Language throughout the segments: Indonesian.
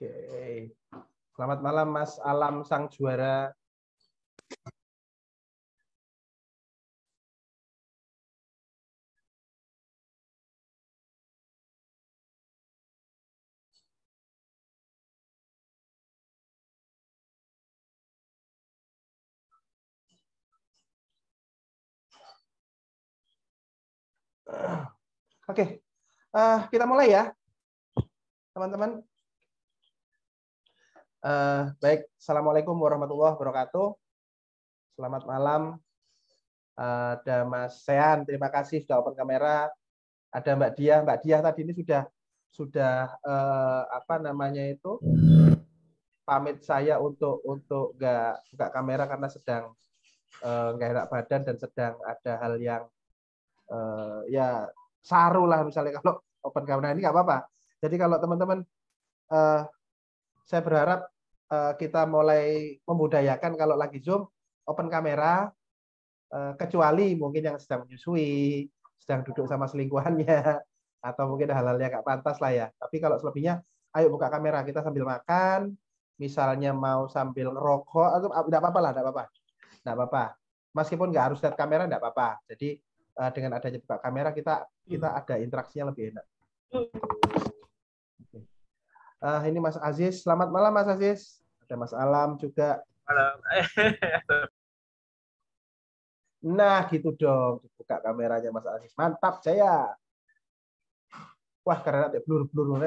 Oke. Selamat malam Mas Alam sang juara. Oke, kita mulai ya, teman-teman. Baik, Assalamualaikum warahmatullahi wabarakatuh. Selamat malam. Ada Mas Sean, terima kasih sudah open kamera. Ada Mbak Diah tadi ini sudah apa namanya itu pamit saya untuk nggak buka kamera karena sedang nggak enak badan dan sedang ada hal yang ya saru lah misalnya kalau open kamera ini nggak apa-apa. Jadi kalau teman-teman saya berharap kita mulai membudayakan kalau lagi Zoom open kamera, kecuali mungkin yang sedang menyusui, sedang duduk sama selingkuhannya, atau mungkin hal-hal yang nggak pantas lah ya. Tapi kalau selebihnya, ayo buka kamera, kita sambil makan, misalnya mau sambil ngerokok, atau nggak apa-apa lah, nggak apa-apa. Meskipun nggak harus lihat kamera, nggak apa-apa. Jadi dengan adanya buka kamera, kita ada interaksinya lebih enak. Ini Mas Aziz. Selamat malam Mas Aziz. Ada Mas Alam juga. Malam. Nah, gitu dong. Buka kameranya Mas Aziz. Mantap saya. Wah, karena nanti blur-blur.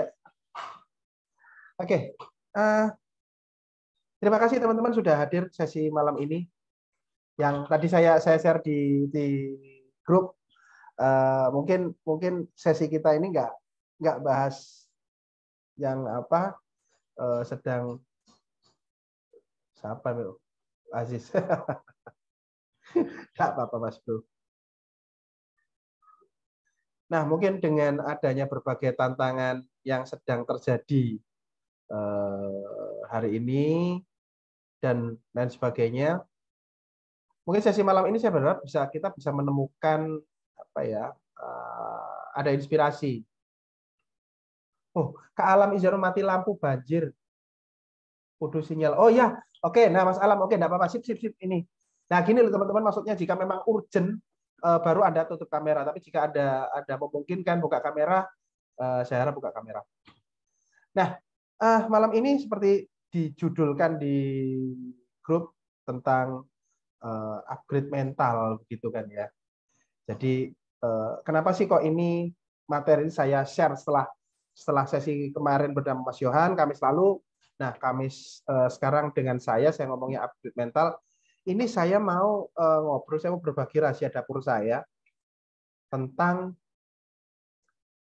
Oke. Terima kasih teman-teman sudah hadir sesi malam ini. Yang tadi saya share di grup. Mungkin sesi kita ini nggak bahas yang apa sedang siapa nih Aziz. Nggak apa-apa Mas Bro. Nah, mungkin dengan adanya berbagai tantangan yang sedang terjadi hari ini dan lain sebagainya, mungkin sesi malam ini saya berharap kita bisa menemukan apa ya, ada inspirasi. Oh, ke Alam izin mati lampu banjir, putus sinyal. Oh ya, oke. Nah Mas Alam, oke, enggak apa-apa, sip ini. Nah gini loh teman-teman, maksudnya jika memang urgent baru Anda tutup kamera, tapi jika ada memungkinkan buka kamera, saya harap buka kamera. Nah, malam ini seperti dijudulkan di grup tentang upgrade mental begitu kan ya. Jadi kenapa sih kok ini materi saya share setelah sesi kemarin bersama Mas Yohan, Kamis lalu. Nah, Kamis sekarang dengan saya ngomongnya upgrade mental. Ini saya mau ngobrol, saya mau berbagi rahasia dapur saya tentang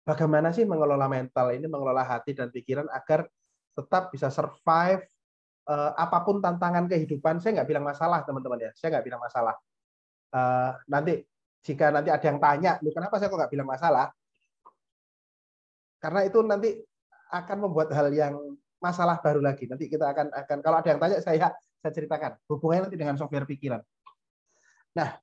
bagaimana sih mengelola mental ini, mengelola hati dan pikiran agar tetap bisa survive apapun tantangan kehidupan. Saya nggak bilang masalah teman-teman ya, saya nggak bilang masalah. Nanti jika nanti ada yang tanya, lu kenapa saya kok nggak bilang masalah? Karena itu nanti akan membuat hal yang masalah baru lagi. Nanti kita akan kalau ada yang tanya saya ceritakan hubungannya nanti dengan software pikiran. Nah,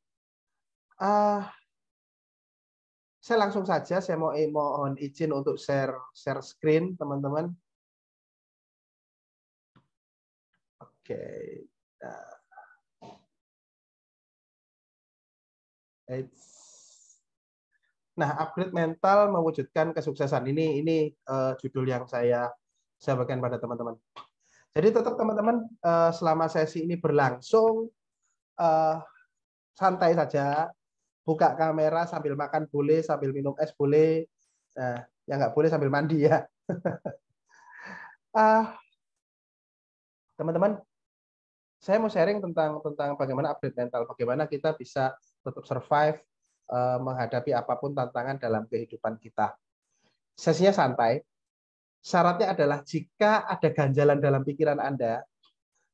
saya langsung saja saya mohon izin untuk share screen teman-teman. Oke. Nah, upgrade mental mewujudkan kesuksesan. Ini judul yang saya bagikan pada teman-teman. Jadi tetap teman-teman selama sesi ini berlangsung santai saja, buka kamera sambil makan boleh, sambil minum es boleh, yang nggak boleh sambil mandi ya. Teman-teman, saya mau sharing tentang bagaimana upgrade mental, bagaimana kita bisa tetap survive menghadapi apapun tantangan dalam kehidupan kita. Sesinya santai. Syaratnya adalah jika ada ganjalan dalam pikiran Anda,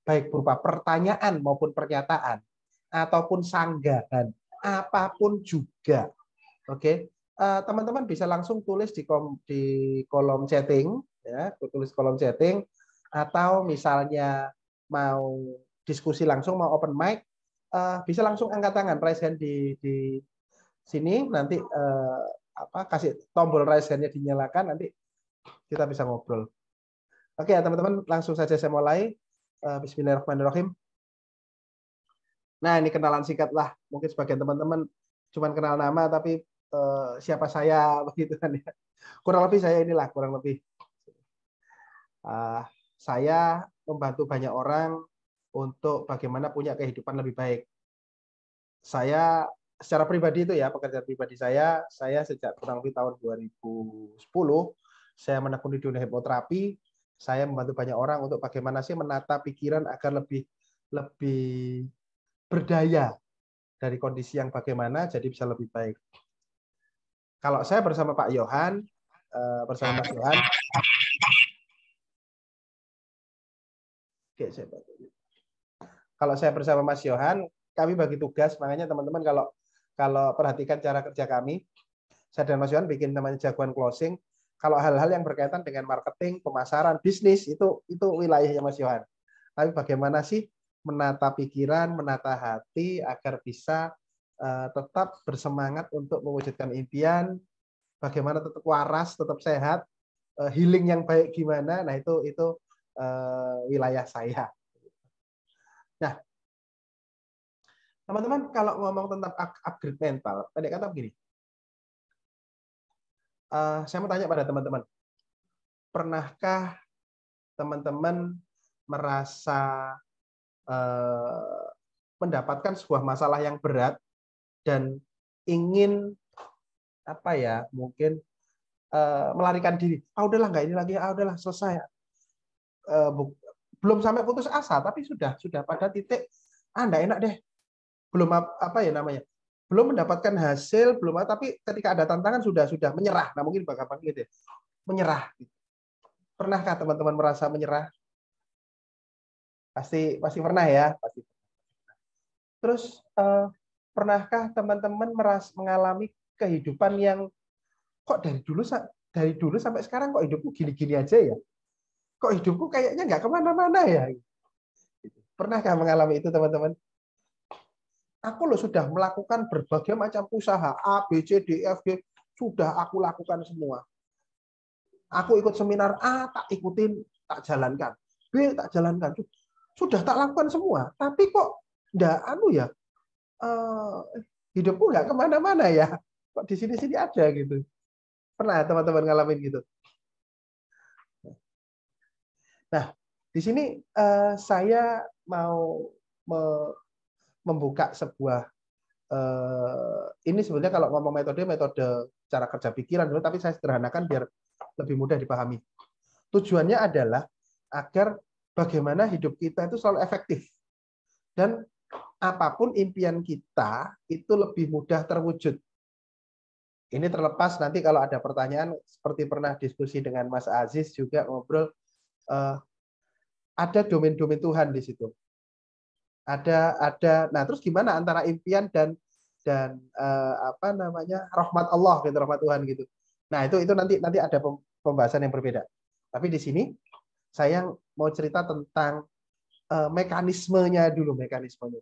baik berupa pertanyaan maupun pernyataan, ataupun sanggahan, apapun juga. Oke, teman-teman bisa langsung tulis di kolom chatting, ya, tulis kolom chatting, atau misalnya mau diskusi langsung, mau open mic, bisa langsung angkat tangan, raise hand di sini, nanti kasih tombol raise hand-nya dinyalakan, nanti kita bisa ngobrol. Oke, teman-teman, langsung saja saya mulai. Bismillahirrahmanirrahim. Nah, ini kenalan singkat lah. Mungkin sebagian teman-teman cuma kenal nama, tapi siapa saya begitu kan ya. Kurang lebih saya inilah, kurang lebih. Saya membantu banyak orang untuk bagaimana punya kehidupan lebih baik. Saya secara pribadi itu ya, pekerjaan pribadi saya sejak kurang lebih tahun 2010, saya menekuni dunia hipnoterapi. Saya membantu banyak orang untuk bagaimana sih menata pikiran agar lebih berdaya dari kondisi yang bagaimana, jadi bisa lebih baik. Kalau saya bersama Pak Yohan, bersama Mas Yohan, kalau saya bersama Mas Yohan, kami bagi tugas, makanya teman-teman kalau perhatikan cara kerja kami, saya dan Mas Yohan bikin namanya jagoan closing. Kalau hal-hal yang berkaitan dengan marketing, pemasaran, bisnis, itu wilayahnya Mas Yohan. Tapi bagaimana sih menata pikiran, menata hati agar bisa tetap bersemangat untuk mewujudkan impian, bagaimana tetap waras, tetap sehat, healing yang baik gimana. Nah, itu wilayah saya. Nah, teman-teman, kalau ngomong tentang upgrade mental, pendek kata begini. Saya mau tanya pada teman-teman, pernahkah teman-teman merasa mendapatkan sebuah masalah yang berat dan ingin apa ya, mungkin melarikan diri? Udahlah, nggak ini lagi, udahlah selesai. Belum sampai putus asa, tapi sudah pada titik, nggak enak deh, belum apa ya namanya, belum mendapatkan hasil, belum, tapi ketika ada tantangan sudah menyerah. Nah, mungkin bakal gitu, menyerah. Pernahkah teman-teman merasa menyerah? Pasti pernah ya, pasti. Terus pernahkah teman-teman mengalami kehidupan yang kok dari dulu sampai sekarang kok hidupku gini-gini aja ya? Kok hidupku kayaknya nggak kemana-mana ya? Pernahkah mengalami itu teman-teman? Aku loh sudah melakukan berbagai macam usaha, A, B, C, D, F, G, sudah aku lakukan semua. Aku ikut seminar A, tak ikutin, tak jalankan. B, tak jalankan. Sudah tak lakukan semua. Tapi kok nggak ya, hidupku nggak kemana-mana ya. Kok di sini-sini aja gitu. Pernah teman-teman ngalamin gitu? Nah, di sini saya mau membuka sebuah ini sebenarnya kalau ngomong metode cara kerja pikiran, tapi saya sederhanakan biar lebih mudah dipahami. Tujuannya adalah agar bagaimana hidup kita itu selalu efektif dan apapun impian kita itu lebih mudah terwujud. Ini terlepas nanti kalau ada pertanyaan, seperti pernah diskusi dengan Mas Aziz juga ngobrol, ada domain-domain Tuhan di situ. Ada. Nah, terus gimana antara impian dan apa namanya, rahmat Allah gitu, rahmat Tuhan gitu. Nah, itu nanti ada pembahasan yang berbeda. Tapi di sini saya mau cerita tentang mekanismenya dulu, mekanismenya.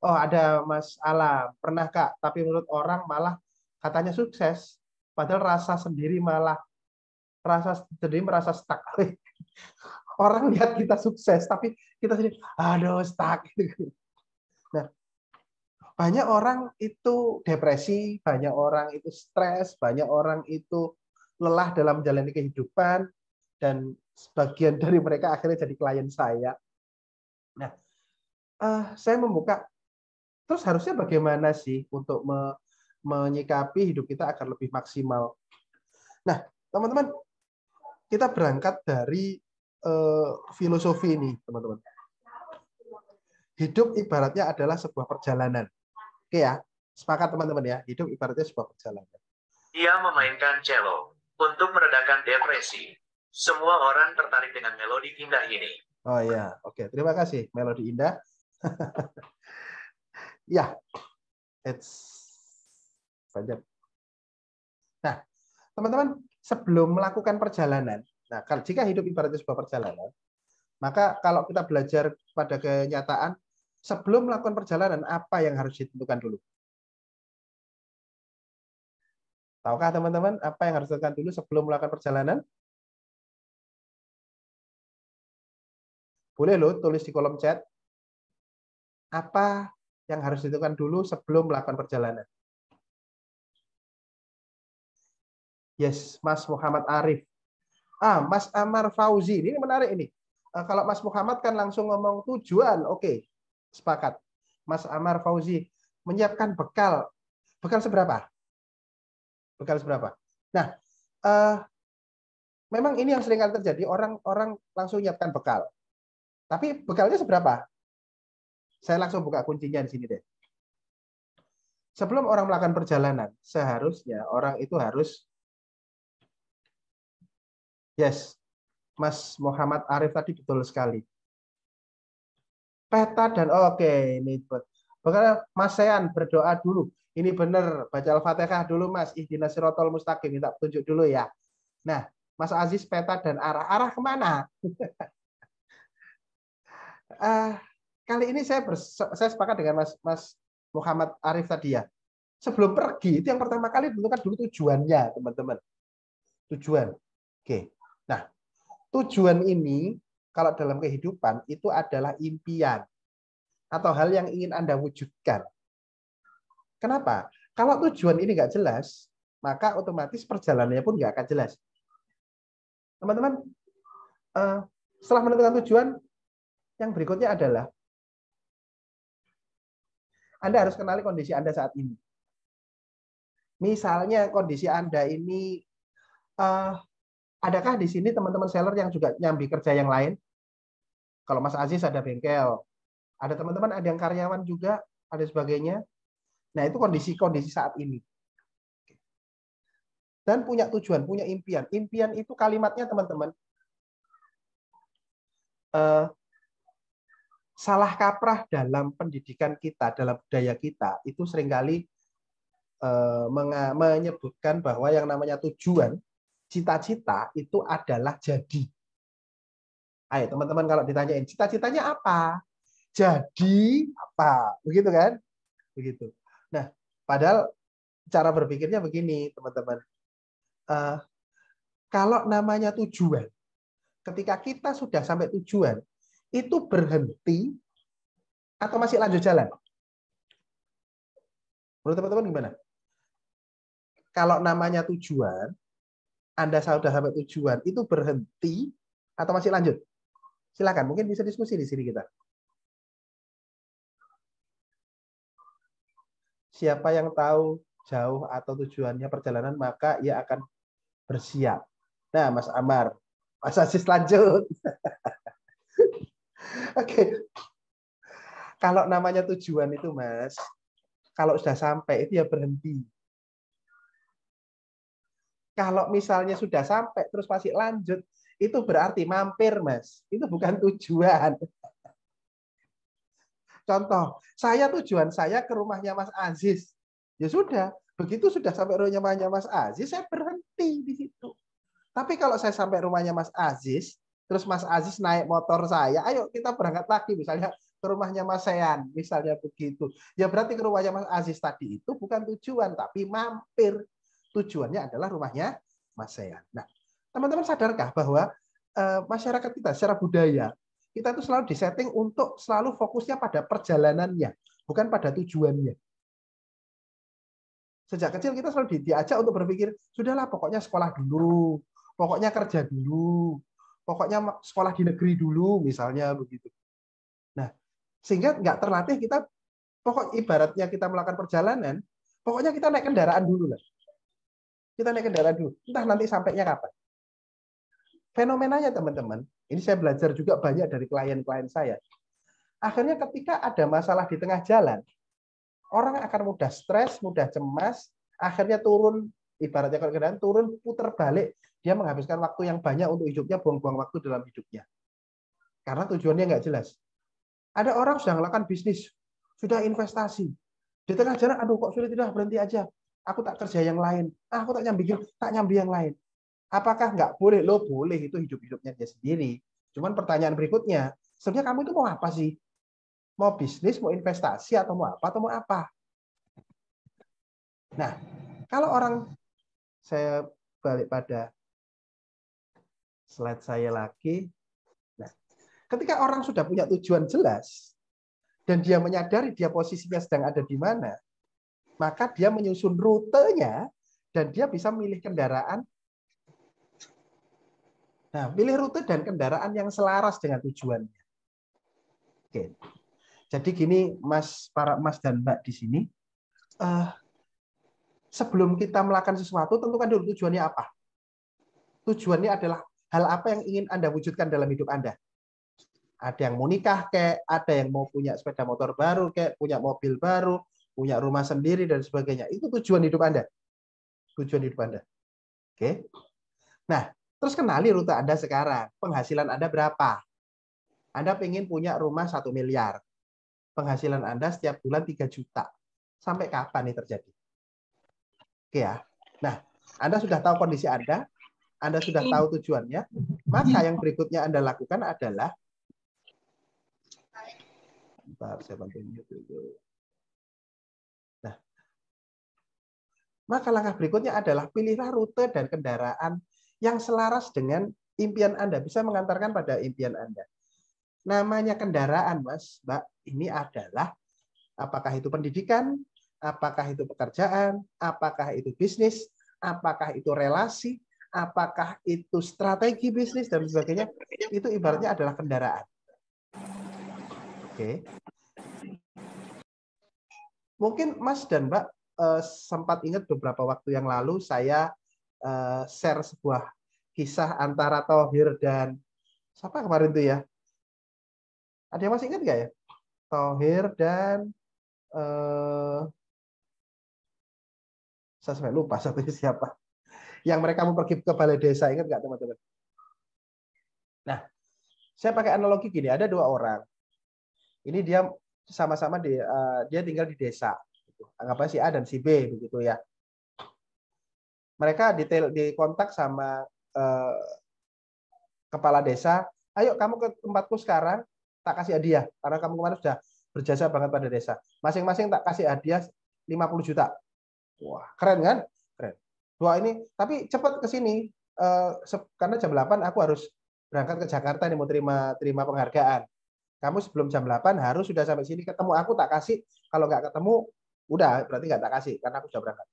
Oh, ada Mas Alam. Pernah Kak, tapi menurut orang malah katanya sukses, padahal rasa sendiri merasa stuck. Orang lihat kita sukses, tapi kita sendiri, aduh, stuck. Nah, banyak orang itu depresi, banyak orang itu stres, banyak orang itu lelah dalam menjalani kehidupan, dan sebagian dari mereka akhirnya jadi klien saya. Nah, saya membuka, terus harusnya bagaimana sih untuk menyikapi hidup kita agar lebih maksimal. Nah, teman-teman, kita berangkat dari filosofi ini, teman-teman. Hidup ibaratnya adalah sebuah perjalanan. Oke ya, sepakat teman-teman ya, hidup ibaratnya sebuah perjalanan. Ia memainkan cello untuk meredakan depresi. Semua orang tertarik dengan melodi indah ini. Oh ya, oke. Terima kasih, melodi indah. Ya, it's banyak. Nah, teman-teman, sebelum melakukan perjalanan, nah jika hidup ibaratnya sebuah perjalanan, maka kalau kita belajar pada kenyataan, sebelum melakukan perjalanan, apa yang harus ditentukan dulu? Tahukah teman-teman apa yang harus dilakukan dulu sebelum melakukan perjalanan? Boleh loh tulis di kolom chat apa yang harus ditentukan dulu sebelum melakukan perjalanan. Yes, Mas Muhammad Arif. Mas Amar Fauzi. Ini menarik ini. Kalau Mas Muhammad kan langsung ngomong tujuan. Oke, sepakat. Mas Amar Fauzi. Menyiapkan bekal. Bekal seberapa? Bekal seberapa? Nah, memang ini yang sering kali terjadi. Orang langsung menyiapkan bekal. Tapi bekalnya seberapa? Saya langsung buka kuncinya di sini deh. Sebelum orang melakukan perjalanan, seharusnya orang itu harus yes, Mas Muhammad Arif tadi betul sekali. Peta dan oke, ini pokoknya Mas Sean berdoa dulu. Ini benar, baca Al-Fatihah dulu Mas. Ihdinas siratal mustaqim, minta petunjuk dulu ya. Nah, Mas Aziz peta dan arah. Arah kemana? Kali ini saya sepakat dengan Mas Muhammad Arif tadi ya. Sebelum pergi, itu yang pertama kali tentukan dulu tujuannya, teman-teman. Tujuan. Oke. Nah, tujuan ini kalau dalam kehidupan itu adalah impian atau hal yang ingin Anda wujudkan. Kenapa? Kalau tujuan ini nggak jelas, maka otomatis perjalanannya pun nggak akan jelas. Teman-teman, setelah menentukan tujuan, yang berikutnya adalah Anda harus kenali kondisi Anda saat ini. Misalnya kondisi Anda ini, adakah di sini teman-teman seller yang juga nyambi kerja yang lain? Kalau Mas Aziz ada bengkel, ada teman-teman ada yang karyawan juga, ada sebagainya. Nah, itu kondisi saat ini. Dan punya tujuan, punya impian. Impian itu kalimatnya teman-teman, salah kaprah dalam pendidikan kita, dalam budaya kita, itu seringkali menyebutkan bahwa yang namanya tujuan, cita-cita itu adalah jadi. Ayo teman-teman kalau ditanyain, cita-citanya apa? Jadi apa? Begitu kan? Begitu. Nah, padahal cara berpikirnya begini, teman-teman. Kalau namanya tujuan, ketika kita sudah sampai tujuan, itu berhenti atau masih lanjut jalan? Menurut teman-teman gimana? Kalau namanya tujuan, Anda sudah sampai tujuan, itu berhenti atau masih lanjut? Silakan, mungkin bisa diskusi di sini kita. Siapa yang tahu jauh atau tujuannya perjalanan, maka ia akan bersiap. Nah, Mas Amar, Mas Aziz lanjut. Oke. Kalau namanya tujuan itu, Mas, kalau sudah sampai itu ya berhenti. Kalau misalnya sudah sampai terus masih lanjut, itu berarti mampir, Mas. Itu bukan tujuan. Contoh, tujuan saya ke rumahnya Mas Aziz. Ya sudah, begitu sudah sampai rumahnya Mas Aziz, saya berhenti di situ. Tapi kalau saya sampai rumahnya Mas Aziz, terus Mas Aziz naik motor saya, ayo kita berangkat lagi, misalnya ke rumahnya Mas Sean, misalnya begitu. Ya berarti ke rumahnya Mas Aziz tadi itu bukan tujuan, tapi mampir. Tujuannya adalah rumahnya Mas Sean. Nah, teman-teman sadarkah bahwa masyarakat kita secara budaya, kita itu selalu disetting untuk selalu fokusnya pada perjalanannya, bukan pada tujuannya. Sejak kecil kita selalu diajak untuk berpikir, sudahlah pokoknya sekolah dulu, pokoknya kerja dulu, pokoknya sekolah di negeri dulu, misalnya begitu. Nah, sehingga nggak terlatih kita, pokok ibaratnya kita melakukan perjalanan, pokoknya kita naik kendaraan dulu lah. Kita naik kendaraan dulu, entah nanti sampainya kapan. Fenomenanya teman-teman, ini saya belajar juga banyak dari klien-klien saya. Akhirnya ketika ada masalah di tengah jalan, orang akan mudah stres, mudah cemas, akhirnya turun, ibaratnya kalau kendaraan turun, putar balik, dia menghabiskan waktu yang banyak untuk hidupnya, buang-buang waktu dalam hidupnya. Karena tujuannya nggak jelas. Ada orang sudah melakukan bisnis, sudah investasi. Di tengah jalan, aduh kok sudah tidak berhenti aja. Aku tak kerja yang lain. Aku tak nyambi yang lain. Apakah nggak boleh? Lo boleh, itu hidup-hidupnya dia sendiri. Cuman pertanyaan berikutnya, sebenarnya kamu itu mau apa sih? Mau bisnis, mau investasi, atau mau apa? Nah, kalau orang, saya balik pada slide saya lagi. Nah, Ketika orang sudah punya tujuan jelas, dan dia menyadari dia posisinya sedang ada di mana, maka dia menyusun rutenya, dan dia bisa memilih kendaraan. Nah, pilih rute dan kendaraan yang selaras dengan tujuannya. Oke. Jadi gini, para Mas dan Mbak di sini, sebelum kita melakukan sesuatu, tentukan dulu tujuannya apa. Tujuannya adalah hal apa yang ingin Anda wujudkan dalam hidup Anda. Ada yang mau nikah, kayak ada yang mau punya sepeda motor baru, kayak punya mobil baru, punya rumah sendiri dan sebagainya. Itu tujuan hidup Anda. Tujuan hidup Anda. Oke. Nah, terus kenali rute Anda sekarang. Penghasilan Anda berapa? Anda ingin punya rumah 1 miliar. Penghasilan Anda setiap bulan 3 juta. Sampai kapan ini terjadi? Oke ya. Nah, Anda sudah tahu kondisi Anda sudah tahu tujuannya, maka yang berikutnya Anda lakukan adalah maka langkah berikutnya adalah pilihlah rute dan kendaraan yang selaras dengan impian Anda, bisa mengantarkan pada impian Anda. Namanya kendaraan, Mas, Mbak, ini adalah apakah itu pendidikan, apakah itu pekerjaan, apakah itu bisnis, apakah itu relasi, apakah itu strategi bisnis dan sebagainya, itu ibaratnya adalah kendaraan. Oke. Mungkin Mas dan Mbak sempat ingat beberapa waktu yang lalu saya share sebuah kisah antara Thohir dan siapa kemarin itu ya? Ada yang masih ingat nggak ya? Thohir dan saya sampai lupa satunya siapa. Yang mereka mau pergi ke balai desa, ingat nggak teman-teman? Nah, saya pakai analogi gini, ada 2 orang. Ini dia sama-sama dia tinggal di desa. Anggapnya si A dan si B begitu ya. Mereka dikontak sama kepala desa, ayo kamu ke tempatku sekarang, tak kasih hadiah karena kamu kemarin sudah berjasa banget pada desa. Masing-masing tak kasih hadiah 50 juta. Wah, keren kan? Keren. Dua ini, tapi cepat ke sini karena jam 8 aku harus berangkat ke Jakarta nih mau terima penghargaan. Kamu sebelum jam 8 harus sudah sampai sini, ketemu aku tak kasih. Kalau nggak ketemu, udah berarti nggak tak kasih karena aku sudah berangkat.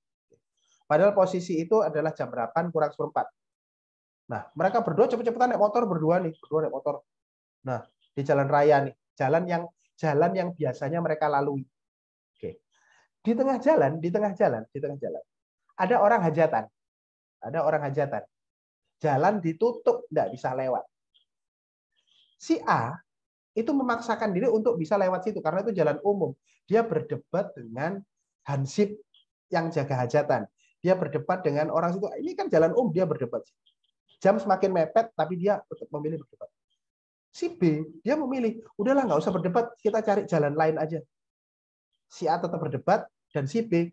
Padahal posisi itu adalah jam 8 kurang 1/4. Nah, mereka berdua cepet-cepetan naik motor berdua naik motor. Nah, di jalan raya nih, jalan yang biasanya mereka lalui. Oke. Di tengah jalan, ada orang hajatan. Jalan ditutup, nggak bisa lewat. Si A itu memaksakan diri untuk bisa lewat situ karena itu jalan umum. Dia berdebat dengan hansip yang jaga hajatan. Dia berdebat dengan orang situ. Ini kan jalan umum, dia berdebat. Jam semakin mepet, tapi dia tetap memilih berdebat. Si B, dia memilih, udahlah nggak usah berdebat, kita cari jalan lain aja. Si A tetap berdebat, dan si B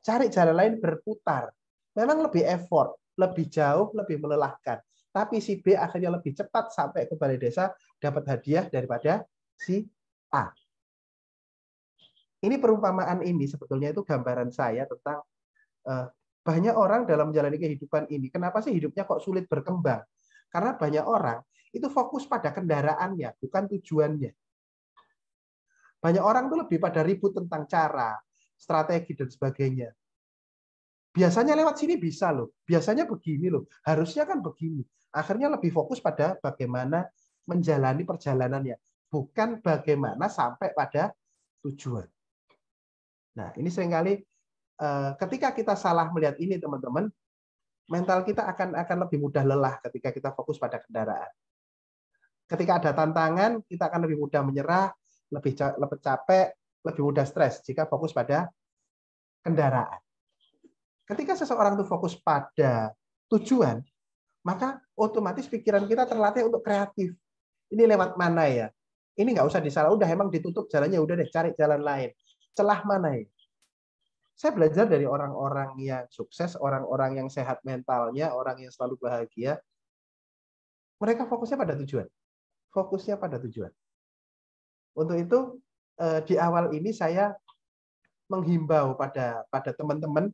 cari jalan lain berputar. Memang lebih effort, lebih jauh, lebih melelahkan. Tapi si B akhirnya lebih cepat sampai ke balai desa, dapat hadiah daripada si A. Ini perumpamaan ini sebetulnya itu gambaran saya tentang banyak orang dalam menjalani kehidupan ini. Kenapa sih hidupnya kok sulit berkembang? Karena banyak orang itu fokus pada kendaraannya, bukan tujuannya. Banyak orang tuh lebih pada ribut tentang cara, strategi, dan sebagainya. Biasanya lewat sini bisa loh, biasanya begini loh, harusnya kan begini. Akhirnya lebih fokus pada bagaimana menjalani perjalanannya, bukan bagaimana sampai pada tujuan. Nah, ini seringkali ketika kita salah melihat ini, teman-teman, mental kita akan lebih mudah lelah ketika kita fokus pada kendaraan. Ketika ada tantangan, kita akan lebih mudah menyerah, lebih capek, lebih mudah stres jika fokus pada kendaraan. Ketika seseorang itu fokus pada tujuan, maka otomatis pikiran kita terlatih untuk kreatif. Ini lewat mana ya? Ini nggak usah disalah, udah emang ditutup jalannya, udah deh cari jalan lain. Celah mana ya? Saya belajar dari orang-orang yang sukses, orang-orang yang sehat mentalnya, orang yang selalu bahagia. Mereka fokusnya pada tujuan. Untuk itu, di awal ini saya menghimbau pada teman-teman,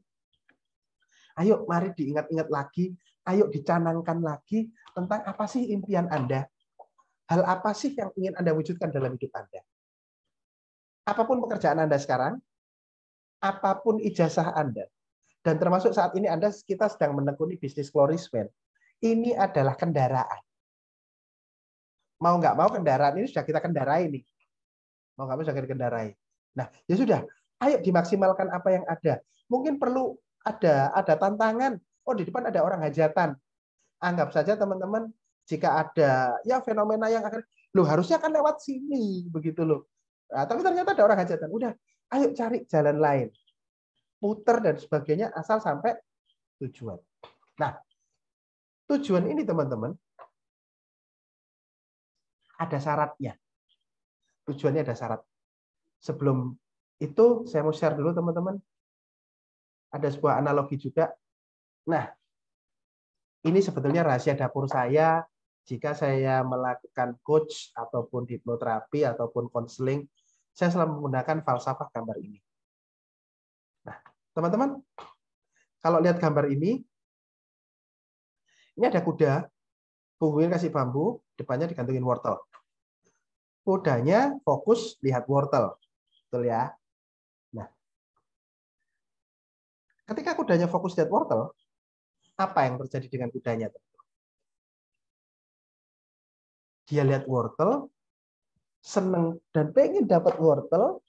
ayo mari diingat-ingat lagi, ayo dicanangkan lagi tentang apa sih impian Anda. Hal apa sih yang ingin Anda wujudkan dalam hidup Anda? Apapun pekerjaan Anda sekarang, apapun ijazah Anda, dan termasuk saat ini kita sedang menekuni bisnis flourishment, ini adalah kendaraan. Mau nggak mau kendaraan ini sudah kita kendarai nih. Mau nggak mau sudah kita kendarai. Nah, ya sudah, ayo dimaksimalkan apa yang ada. Mungkin perlu ada tantangan. Oh, di depan ada orang hajatan. Anggap saja teman-teman, jika ada ya fenomena yang akan, loh harusnya kan lewat sini, begitu loh. Nah, tapi ternyata ada orang hajatan. Udah, ayo cari jalan lain. Puter dan sebagainya asal sampai tujuan. Nah, tujuan ini teman-teman ada syaratnya. Tujuannya ada syarat. Sebelum itu saya mau share dulu teman-teman. Ada sebuah analogi juga. Nah, ini sebetulnya rahasia dapur saya jika saya melakukan coach ataupun hipnoterapi ataupun konseling, saya selalu menggunakan falsafah gambar ini. Nah, teman-teman, kalau lihat gambar ini ada kuda, punggungnya kasih bambu, depannya digantungin wortel. Kudanya fokus lihat wortel, betul ya? Nah, ketika kudanya fokus lihat wortel, apa yang terjadi dengan kudanya? Dia lihat wortel, seneng dan pengen dapat wortel,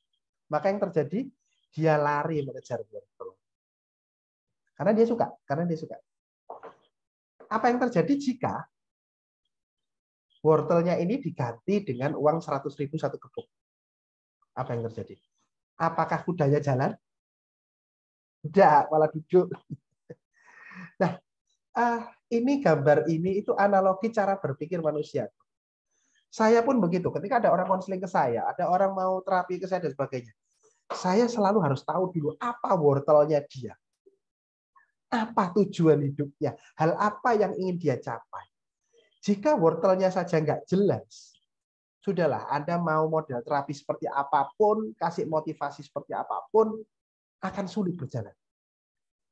maka yang terjadi dia lari mengejar wortel. Karena dia suka. Apa yang terjadi jika wortelnya ini diganti dengan uang 100.000 satu kepuk? Apa yang terjadi? Apakah kudanya jalan? Tidak, malah duduk. Nah, ini gambar ini itu analogi cara berpikir manusia. Saya pun begitu. Ketika ada orang konseling ke saya, ada orang mau terapi ke saya dan sebagainya, saya selalu harus tahu dulu apa wortelnya dia. Apa tujuan hidupnya? Hal apa yang ingin dia capai? Jika wortelnya saja nggak jelas, sudahlah, Anda mau model terapi seperti apapun, kasih motivasi seperti apapun, akan sulit berjalan.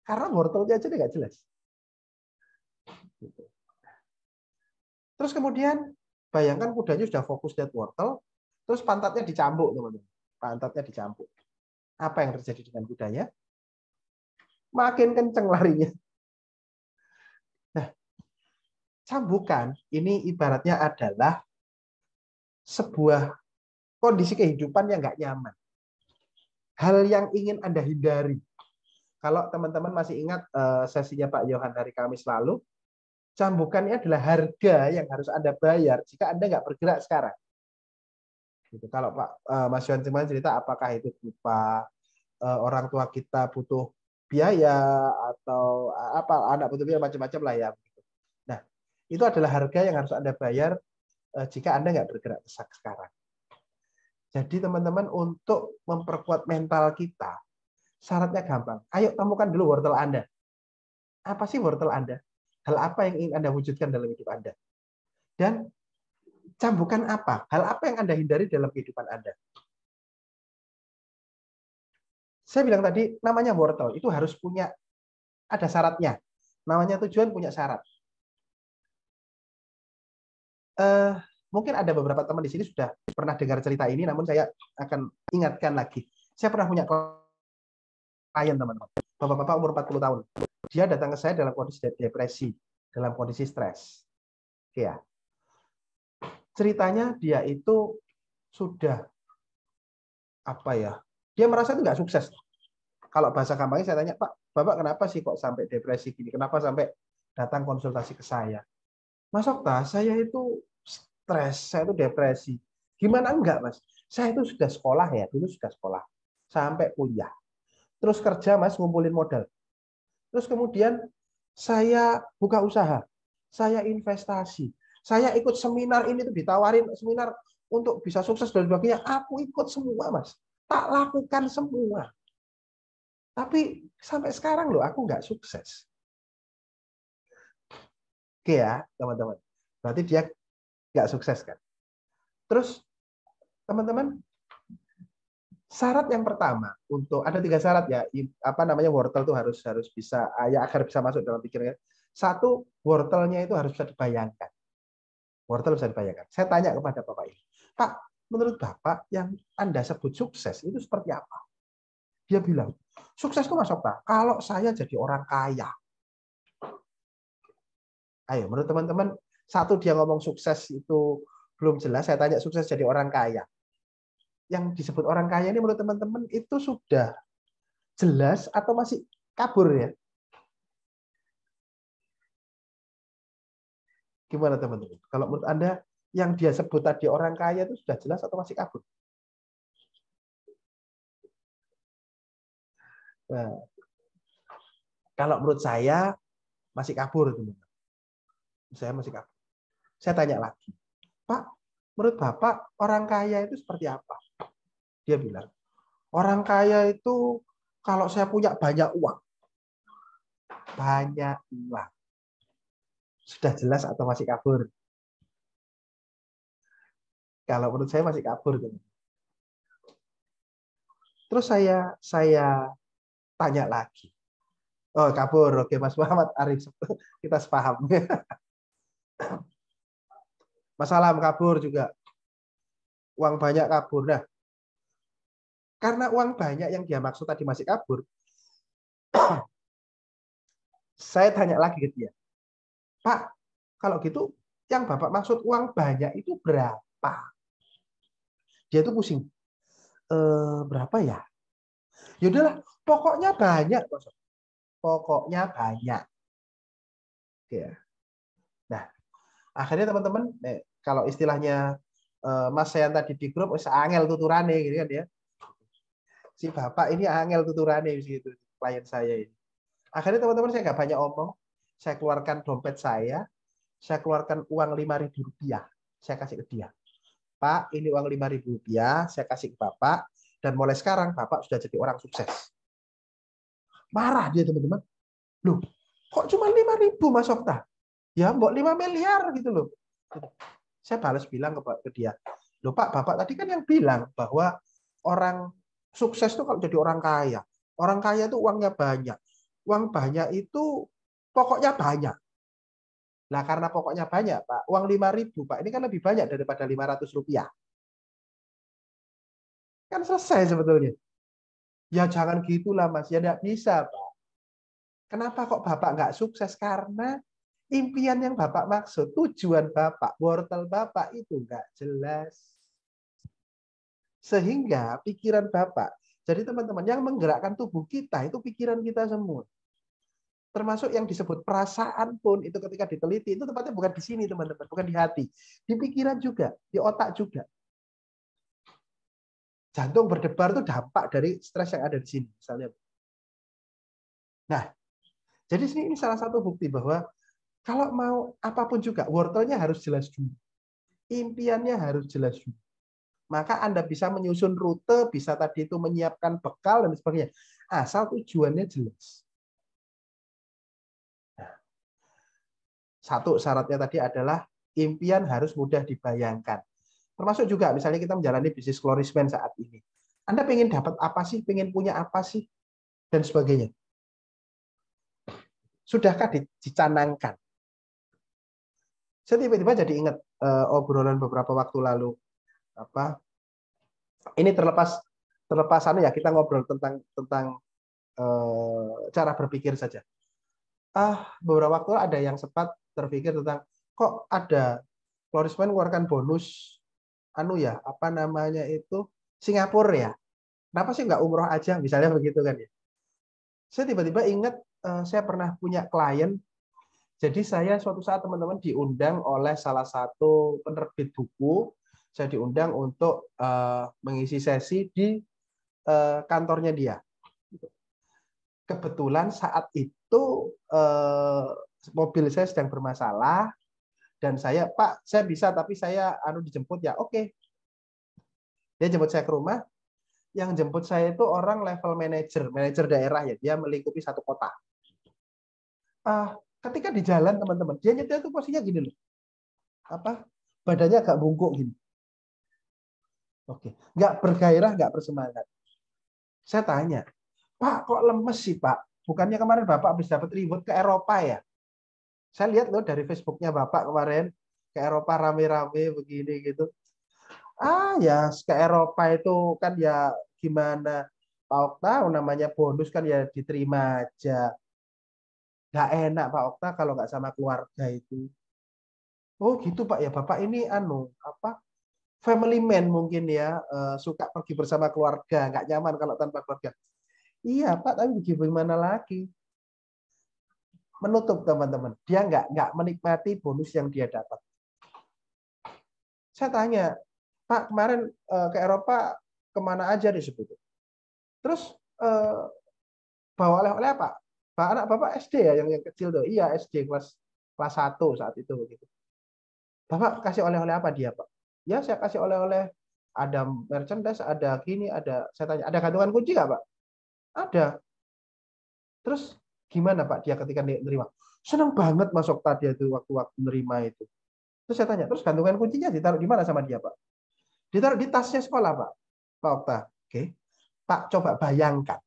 Karena wortelnya aja nggak jelas. Terus kemudian, bayangkan kudanya sudah fokus lihat wortel, terus pantatnya dicambuk, teman-teman. Pantatnya dicambuk. Apa yang terjadi dengan kudanya? Makin kenceng larinya. Nah, cambukan ini ibaratnya adalah sebuah kondisi kehidupan yang nggak nyaman. Hal yang ingin Anda hindari. Kalau teman-teman masih ingat sesinya Pak Yohan hari Kamis lalu, cambukannya adalah harga yang harus Anda bayar jika Anda nggak bergerak sekarang. Gitu. Kalau Pak Mas Yohan cuma cerita apakah itu berupa orang tua kita butuh biaya atau apa anak butuh biaya macam-macam lah ya. Nah, itu adalah harga yang harus Anda bayar jika Anda nggak bergerak sekarang. Jadi teman-teman untuk memperkuat mental kita, syaratnya gampang. Ayo temukan dulu wortel Anda. Apa sih wortel Anda? Hal apa yang ingin Anda wujudkan dalam hidup Anda? Dan cambukan apa? Hal apa yang Anda hindari dalam kehidupan Anda? Saya bilang tadi, namanya wortel. Itu harus punya, ada syaratnya. Namanya tujuan punya syarat. Mungkin ada beberapa teman di sini sudah pernah dengar cerita ini, namun saya akan ingatkan lagi. Saya pernah punya klien, teman-teman. Bapak-bapak umur 40 tahun. Dia datang ke saya dalam kondisi depresi, dalam kondisi stres. Oke ya. Ceritanya dia itu sudah apa ya? Dia merasa itu nggak sukses. Kalau bahasa gampangnya saya tanya, Pak, Bapak kenapa sih kok sampai depresi gini? Kenapa sampai datang konsultasi ke saya? Mas Okta, saya itu stres, saya itu depresi. Gimana enggak, Mas? Saya itu sudah sekolah ya, dulu sudah sekolah. Sampai kuliah. Terus kerja, Mas, ngumpulin modal. Terus kemudian saya buka usaha. Saya investasi. Saya ikut seminar ini tuh ditawarin seminar untuk bisa sukses dan sebagainya. Aku ikut semua, Mas. Tak lakukan semua. Tapi sampai sekarang loh aku nggak sukses. Oke ya, teman-teman. Berarti dia nggak sukses kan? Terus teman-teman, syarat yang pertama untuk ada 3 syarat ya, apa namanya wortel itu harus bisa ya agar bisa masuk dalam pikirannya. 1, wortelnya itu harus bisa dibayangkan. Wortel bisa dibayangkan. Saya tanya kepada Bapak ini, Pak, menurut Bapak yang Anda sebut sukses itu seperti apa? Dia bilang, sukses itu Mas Okta, kalau saya jadi orang kaya. Ayo, menurut teman-teman, satu dia ngomong sukses itu belum jelas, saya tanya sukses jadi orang kaya. Yang disebut orang kaya ini menurut teman-teman itu sudah jelas atau masih kabur ya? Gimana teman-teman? Kalau menurut Anda yang dia sebut tadi orang kaya itu sudah jelas atau masih kabur? Nah, kalau menurut saya masih kabur, teman-teman. Saya masih kabur. Saya tanya lagi, Pak, menurut Bapak orang kaya itu seperti apa? Dia bilang, orang kaya itu kalau saya punya banyak uang. Banyak uang. Sudah jelas atau masih kabur? Kalau menurut saya masih kabur, teman-teman. Terus saya tanya lagi. Oh, kabur. Oke, Mas Muhammad Arif. Kita sepaham. Masalah kabur juga. Uang banyak kabur. Nah, karena uang banyak yang dia maksud tadi masih kabur, saya tanya lagi ke dia. Pak, kalau gitu yang Bapak maksud uang banyak itu berapa? Dia tuh pusing. Berapa ya? Yaudahlah, pokoknya banyak. Pokoknya banyak. Ya. Nah, akhirnya teman-teman, kalau istilahnya Mas saya tadi di grup, angel tuturane gitu kan ya. Si Bapak ini angel tuturane gitu, klien saya ini. Akhirnya teman-teman saya nggak banyak omong, saya keluarkan dompet saya keluarkan uang Rp5.000, saya kasih ke dia. Pak, ini uang Rp5.000, saya kasih ke Bapak, dan mulai sekarang Bapak sudah jadi orang sukses. Marah dia teman-teman. Loh, kok cuma 5.000 Mas Okta? Ya, mbok 5 miliar gitu loh. Saya balas bilang ke dia, loh Pak, Bapak tadi kan yang bilang bahwa orang sukses itu kalau jadi orang kaya. Orang kaya itu uangnya banyak. Uang banyak itu pokoknya banyak. Nah, karena pokoknya banyak, Pak. Uang 5.000, Pak. Ini kan lebih banyak daripada Rp500. Kan selesai sebetulnya. Ya jangan gitulah, Mas. Ya tidak bisa, Pak. Kenapa kok Bapak nggak sukses? Karena impian yang Bapak maksud, tujuan Bapak, wortel Bapak itu nggak jelas. Sehingga pikiran Bapak, jadi teman-teman, yang menggerakkan tubuh kita itu pikiran kita semua. Termasuk yang disebut perasaan pun itu ketika diteliti itu tempatnya bukan di sini teman-teman, bukan di hati, di pikiran juga, di otak juga. Jantung berdebar itu dampak dari stres yang ada di sini misalnya. Nah, jadi ini salah satu bukti bahwa kalau mau apapun juga wortelnya harus jelas dulu. Impiannya harus jelas dulu. Maka Anda bisa menyusun rute, bisa tadi itu menyiapkan bekal dan sebagainya. Asal tujuannya jelas. Satu syaratnya tadi adalah impian harus mudah dibayangkan. Termasuk juga misalnya kita menjalani bisnis flourishment saat ini. Anda pengen dapat apa sih? Pengen punya apa sih? Dan sebagainya. Sudahkah dicanangkan? Saya tiba-tiba jadi ingat obrolan beberapa waktu lalu. Ini terlepas ya kita ngobrol tentang cara berpikir saja. Beberapa waktu ada yang sempat terpikir tentang kok ada flourishment mengeluarkan bonus Singapura ya. Kenapa sih nggak umroh aja misalnya begitu kan ya. Saya tiba-tiba ingat saya pernah punya klien. Jadi saya suatu saat teman-teman diundang oleh salah satu penerbit buku. Saya diundang untuk mengisi sesi di kantornya dia. Kebetulan saat itu mobil saya sedang bermasalah dan Pak, saya bisa tapi saya dijemput ya. Oke. Dia jemput saya ke rumah. Yang jemput saya itu orang level manajer daerah ya. Dia melingkupi satu kota. Ketika di jalan teman-teman, dia nyetir tuh posisinya gini loh. Badannya agak bungkuk gini. Oke, nggak bergairah, nggak bersemangat. Saya tanya, Pak, kok lemes sih Pak? Bukannya kemarin Bapak habis dapat reward ke Eropa ya? Saya lihat loh dari Facebooknya Bapak kemarin ke ke Eropa rame-rame begini gitu. Ya ke Eropa itu kan ya gimana, Pak Okta, namanya bonus kan ya diterima aja. Nggak enak Pak Okta kalau nggak sama keluarga itu. Oh gitu Pak ya, Bapak ini apa, family man mungkin ya, suka pergi bersama keluarga, nggak nyaman kalau tanpa keluarga. Iya Pak, tapi bagaimana lagi? Menutup teman-teman, dia nggak menikmati bonus yang dia dapat. Saya tanya, Pak kemarin ke Eropa kemana aja disebut? Terus bawa oleh-oleh apa? Pak, anak Bapak SD ya yang kecil tuh? Iya SD kelas 1 saat itu begitu. Bapak kasih oleh-oleh apa dia Pak? Ya saya kasih oleh-oleh, ada merchandise, ada gini, ada, saya tanya, ada gantungan kunci nggak Pak? Ada. Terus gimana Pak dia ketika nerima? Senang banget masuk tadi itu waktu-waktu nerima itu. Terus saya tanya, terus gantungan kuncinya ditaruh di mana sama dia Pak? Ditaruh di tasnya sekolah Pak. Pak Okta. Oke. Pak coba bayangkan.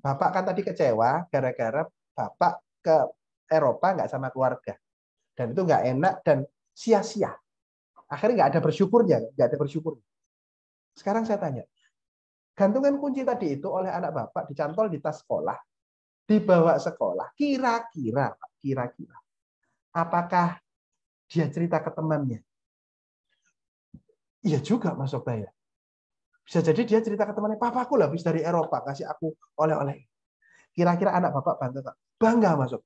Bapak kan tadi kecewa gara-gara Bapak ke Eropa nggak sama keluarga. Dan itu nggak enak dan sia-sia. Akhirnya nggak ada bersyukurnya. Nggak ada bersyukur. Sekarang saya tanya, gantungan kunci tadi itu oleh anak Bapak dicantol di tas sekolah, dibawa sekolah, kira-kira apakah dia cerita ke temannya? Iya juga masuk saya. Bisa jadi dia cerita ke temannya, papaku lah habis dari Eropa, kasih aku oleh-oleh. Kira-kira anak Bapak bangga nggak? Bangga masuk.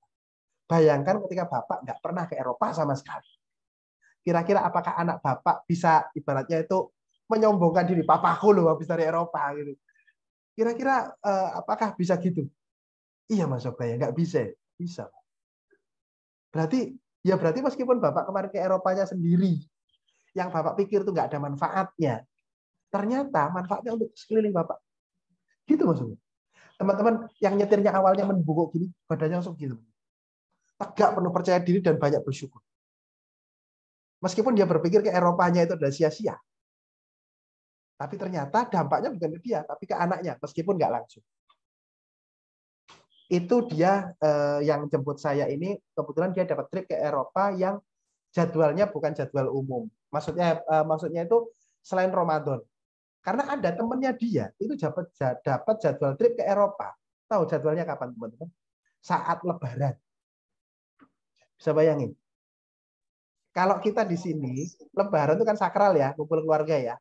Bayangkan ketika Bapak nggak pernah ke Eropa sama sekali. Kira-kira apakah anak Bapak bisa ibaratnya itu menyombongkan diri, papaku loh habis dari Eropa gitu. Kira-kira apakah bisa gitu? Iya masuk saya, nggak bisa. Bisa. Berarti meskipun Bapak kemarin ke Eropanya sendiri, yang Bapak pikir itu nggak ada manfaatnya, ternyata manfaatnya untuk sekeliling Bapak. Gitu maksudnya. Teman-teman yang nyetirnya awalnya membungkuk gini, badannya langsung gitu. Tegak, penuh percaya diri dan banyak bersyukur. Meskipun dia berpikir ke Eropanya itu adalah sia-sia. Tapi ternyata dampaknya bukan ke dia, tapi ke anaknya, meskipun nggak langsung. Itu dia yang jemput saya ini, kebetulan dia dapat trip ke Eropa yang jadwalnya bukan jadwal umum. Maksudnya itu selain Ramadan. Karena ada temennya dia, itu dapat jadwal trip ke Eropa. Tahu jadwalnya kapan teman-teman? Saat Lebaran. Bisa bayangin? Kalau kita di sini, Lebaran itu kan sakral ya, kumpul keluarga ya.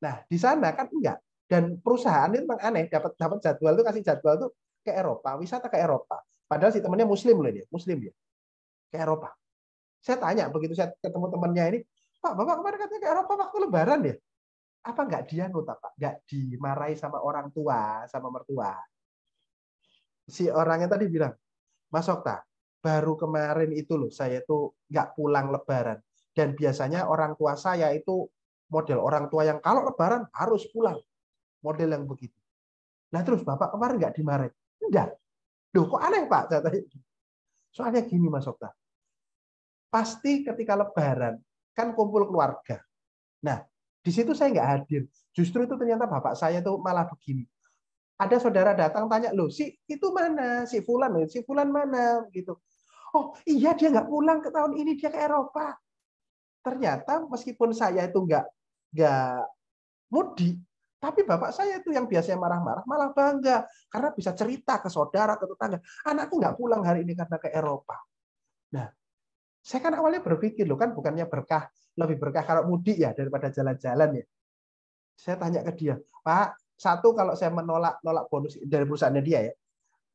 Nah, di sana kan enggak. Dan perusahaan itu memang aneh, dapat jadwal itu kasih jadwal itu ke Eropa, wisata ke Eropa. Padahal si temannya Muslim loh dia, Muslim dia. Ke Eropa. Saya tanya begitu saya ketemu temannya ini, Pak, Bapak kemarin katanya ke Eropa waktu Lebaran ya? Apa enggak dia Pak? Enggak dimarahi sama orang tua, sama mertua. Si orangnya tadi bilang, Mas Okta, baru kemarin itu loh, saya tuh nggak pulang Lebaran. Dan biasanya orang tua saya itu model orang tua yang kalau Lebaran harus pulang. Model yang begitu. Nah terus Bapak kemarin nggak dimarahin? Enggak. Loh kok aneh Pak? Soalnya gini Mas Okta. Pasti ketika Lebaran, kan kumpul keluarga. Nah, di situ saya nggak hadir. Justru itu ternyata Bapak saya tuh malah begini. Ada saudara datang tanya, loh si itu mana? Si Fulan mana? Gitu. Oh iya dia nggak pulang ke tahun ini, dia ke Eropa. Ternyata meskipun saya itu nggak mudik, tapi bapak saya itu yang biasanya marah-marah malah bangga karena bisa cerita ke saudara, ke tetangga, anakku nggak pulang hari ini karena ke Eropa. Nah, saya kan awalnya berpikir loh kan bukannya lebih berkah kalau mudik ya daripada jalan-jalan ya. Saya tanya ke dia, Pak, satu kalau saya menolak bonus dari perusahaannya dia ya,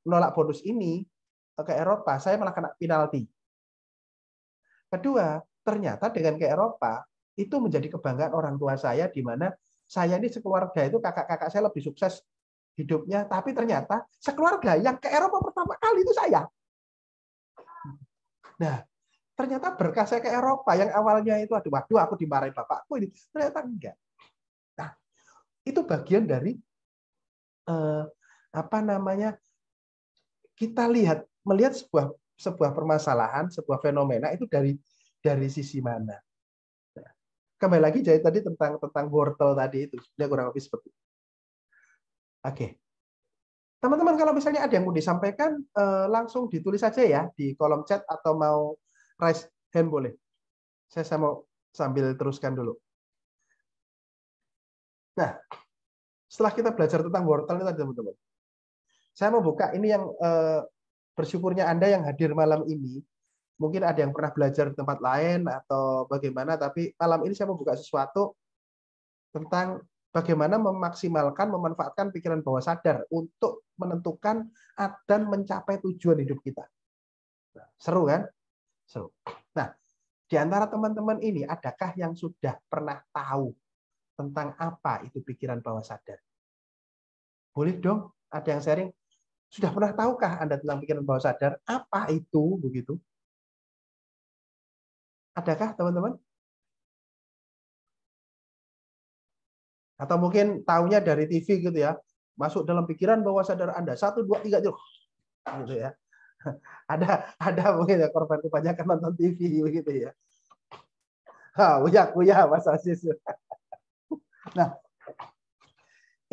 menolak bonus ini ke Eropa, saya malah kena penalti. Kedua, ternyata dengan ke Eropa itu menjadi kebanggaan orang tua saya di mana saya ini sekeluarga itu kakak-kakak saya lebih sukses hidupnya, tapi ternyata sekeluarga yang ke Eropa pertama kali itu saya. Nah, ternyata berkah saya ke Eropa yang awalnya itu waduh aku dimarahin bapakku ini, ternyata enggak. Nah, itu bagian dari apa namanya? Kita melihat sebuah permasalahan, sebuah fenomena itu dari sisi mana. Kembali lagi jadi tadi tentang wortel tadi itu dia kurang lebih seperti itu. Oke, teman-teman kalau misalnya ada yang mau disampaikan langsung ditulis saja ya di kolom chat atau mau raise hand boleh. Saya mau sambil teruskan dulu. Nah, setelah kita belajar tentang wortel ini tadi teman-teman, saya mau buka ini yang bersyukurnya Anda yang hadir malam ini. Mungkin ada yang pernah belajar di tempat lain atau bagaimana, tapi malam ini saya mau buka sesuatu tentang bagaimana memaksimalkan, memanfaatkan pikiran bawah sadar untuk menentukan dan mencapai tujuan hidup kita. Nah, seru kan? Seru. Nah, di antara teman-teman ini, adakah yang sudah pernah tahu tentang apa itu pikiran bawah sadar? Boleh dong, ada yang sharing. Sudah pernah tahukah Anda tentang pikiran bawah sadar? Apa itu? Begitu. Adakah teman-teman? Atau mungkin tahunya dari TV gitu ya. Masuk dalam pikiran bawah sadar Anda. 1, 2, 3, gitu ya. Ada mungkin ya korban kebanyakan nonton TV begitu ya. Uya Mas Aziz. Nah,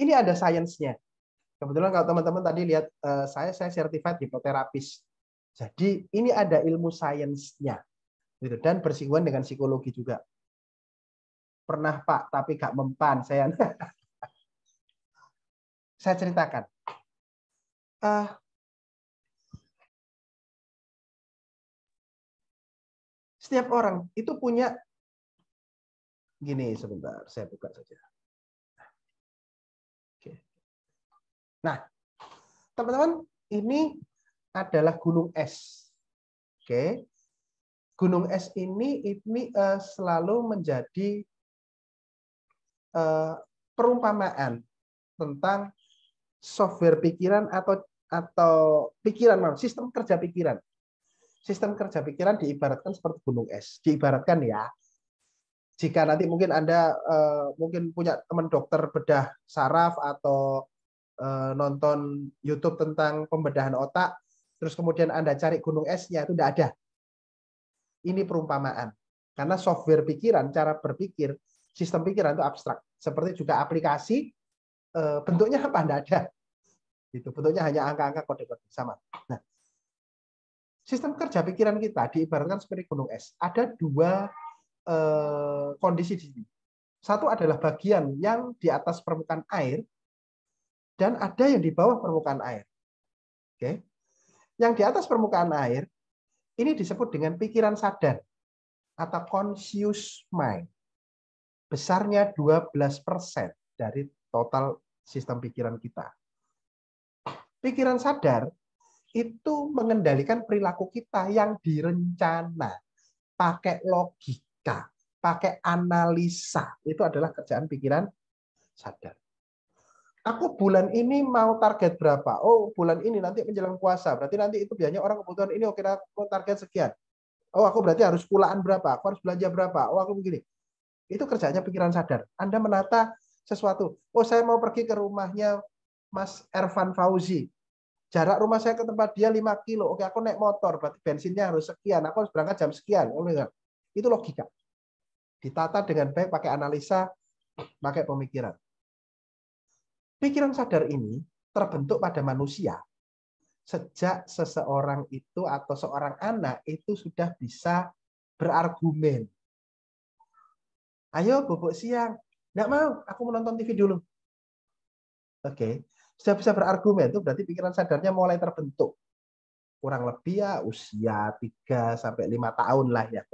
ini ada sainsnya. Kebetulan kalau teman-teman tadi lihat saya certified hipnoterapis. Jadi ini ada ilmu sainsnya. Gitu. Dan bersinggungan dengan psikologi juga. Pernah Pak, tapi gak mempan. Saya ceritakan. Setiap orang itu punya, gini sebentar, saya buka saja. Oke. Nah, teman-teman, ini adalah gunung es. Oke. Gunung es ini selalu menjadi perumpamaan tentang software pikiran atau pikiran, sistem kerja pikiran. Sistem kerja pikiran diibaratkan seperti gunung es. Diibaratkan ya. Jika nanti mungkin Anda mungkin punya teman dokter bedah saraf atau nonton YouTube tentang pembedahan otak, terus kemudian Anda cari gunung esnya, itu tidak ada. Ini perumpamaan. Karena software pikiran, cara berpikir, sistem pikiran itu abstrak. Seperti juga aplikasi, bentuknya apa? Tidak ada. Itu bentuknya hanya angka-angka, kode-kode sama. Nah, sistem kerja pikiran kita diibaratkan seperti gunung es. Ada dua kondisi di sini. Satu adalah bagian yang di atas permukaan air dan ada yang di bawah permukaan air. Oke. Yang di atas permukaan air ini disebut dengan pikiran sadar atau conscious mind. Besarnya 12% dari total sistem pikiran kita. Pikiran sadar itu mengendalikan perilaku kita yang direncana, pakai logika, pakai analisa. Itu adalah kerjaan pikiran sadar. Aku bulan ini mau target berapa? Oh, bulan ini nanti menjelang puasa. Berarti nanti itu biasanya orang kebutuhan ini, oke, aku target sekian. Oh, aku berarti harus pulaan berapa? Aku harus belanja berapa? Oh, aku begini. Itu kerjanya pikiran sadar. Anda menata sesuatu. Oh, saya mau pergi ke rumahnya Mas Ervan Fauzi. Jarak rumah saya ke tempat dia 5 kilo. Oke, aku naik motor. Berarti bensinnya harus sekian. Aku harus berangkat jam sekian. Itu logika. Ditata dengan baik, pakai analisa, pakai pemikiran. Pikiran sadar ini terbentuk pada manusia sejak seseorang itu atau seorang anak itu sudah bisa berargumen. Ayo bubuk siang. Nggak mau, aku menonton TV dulu. Oke. Sudah bisa berargumen, itu berarti pikiran sadarnya mulai terbentuk. Kurang lebih ya usia 3-5 tahun lah ya.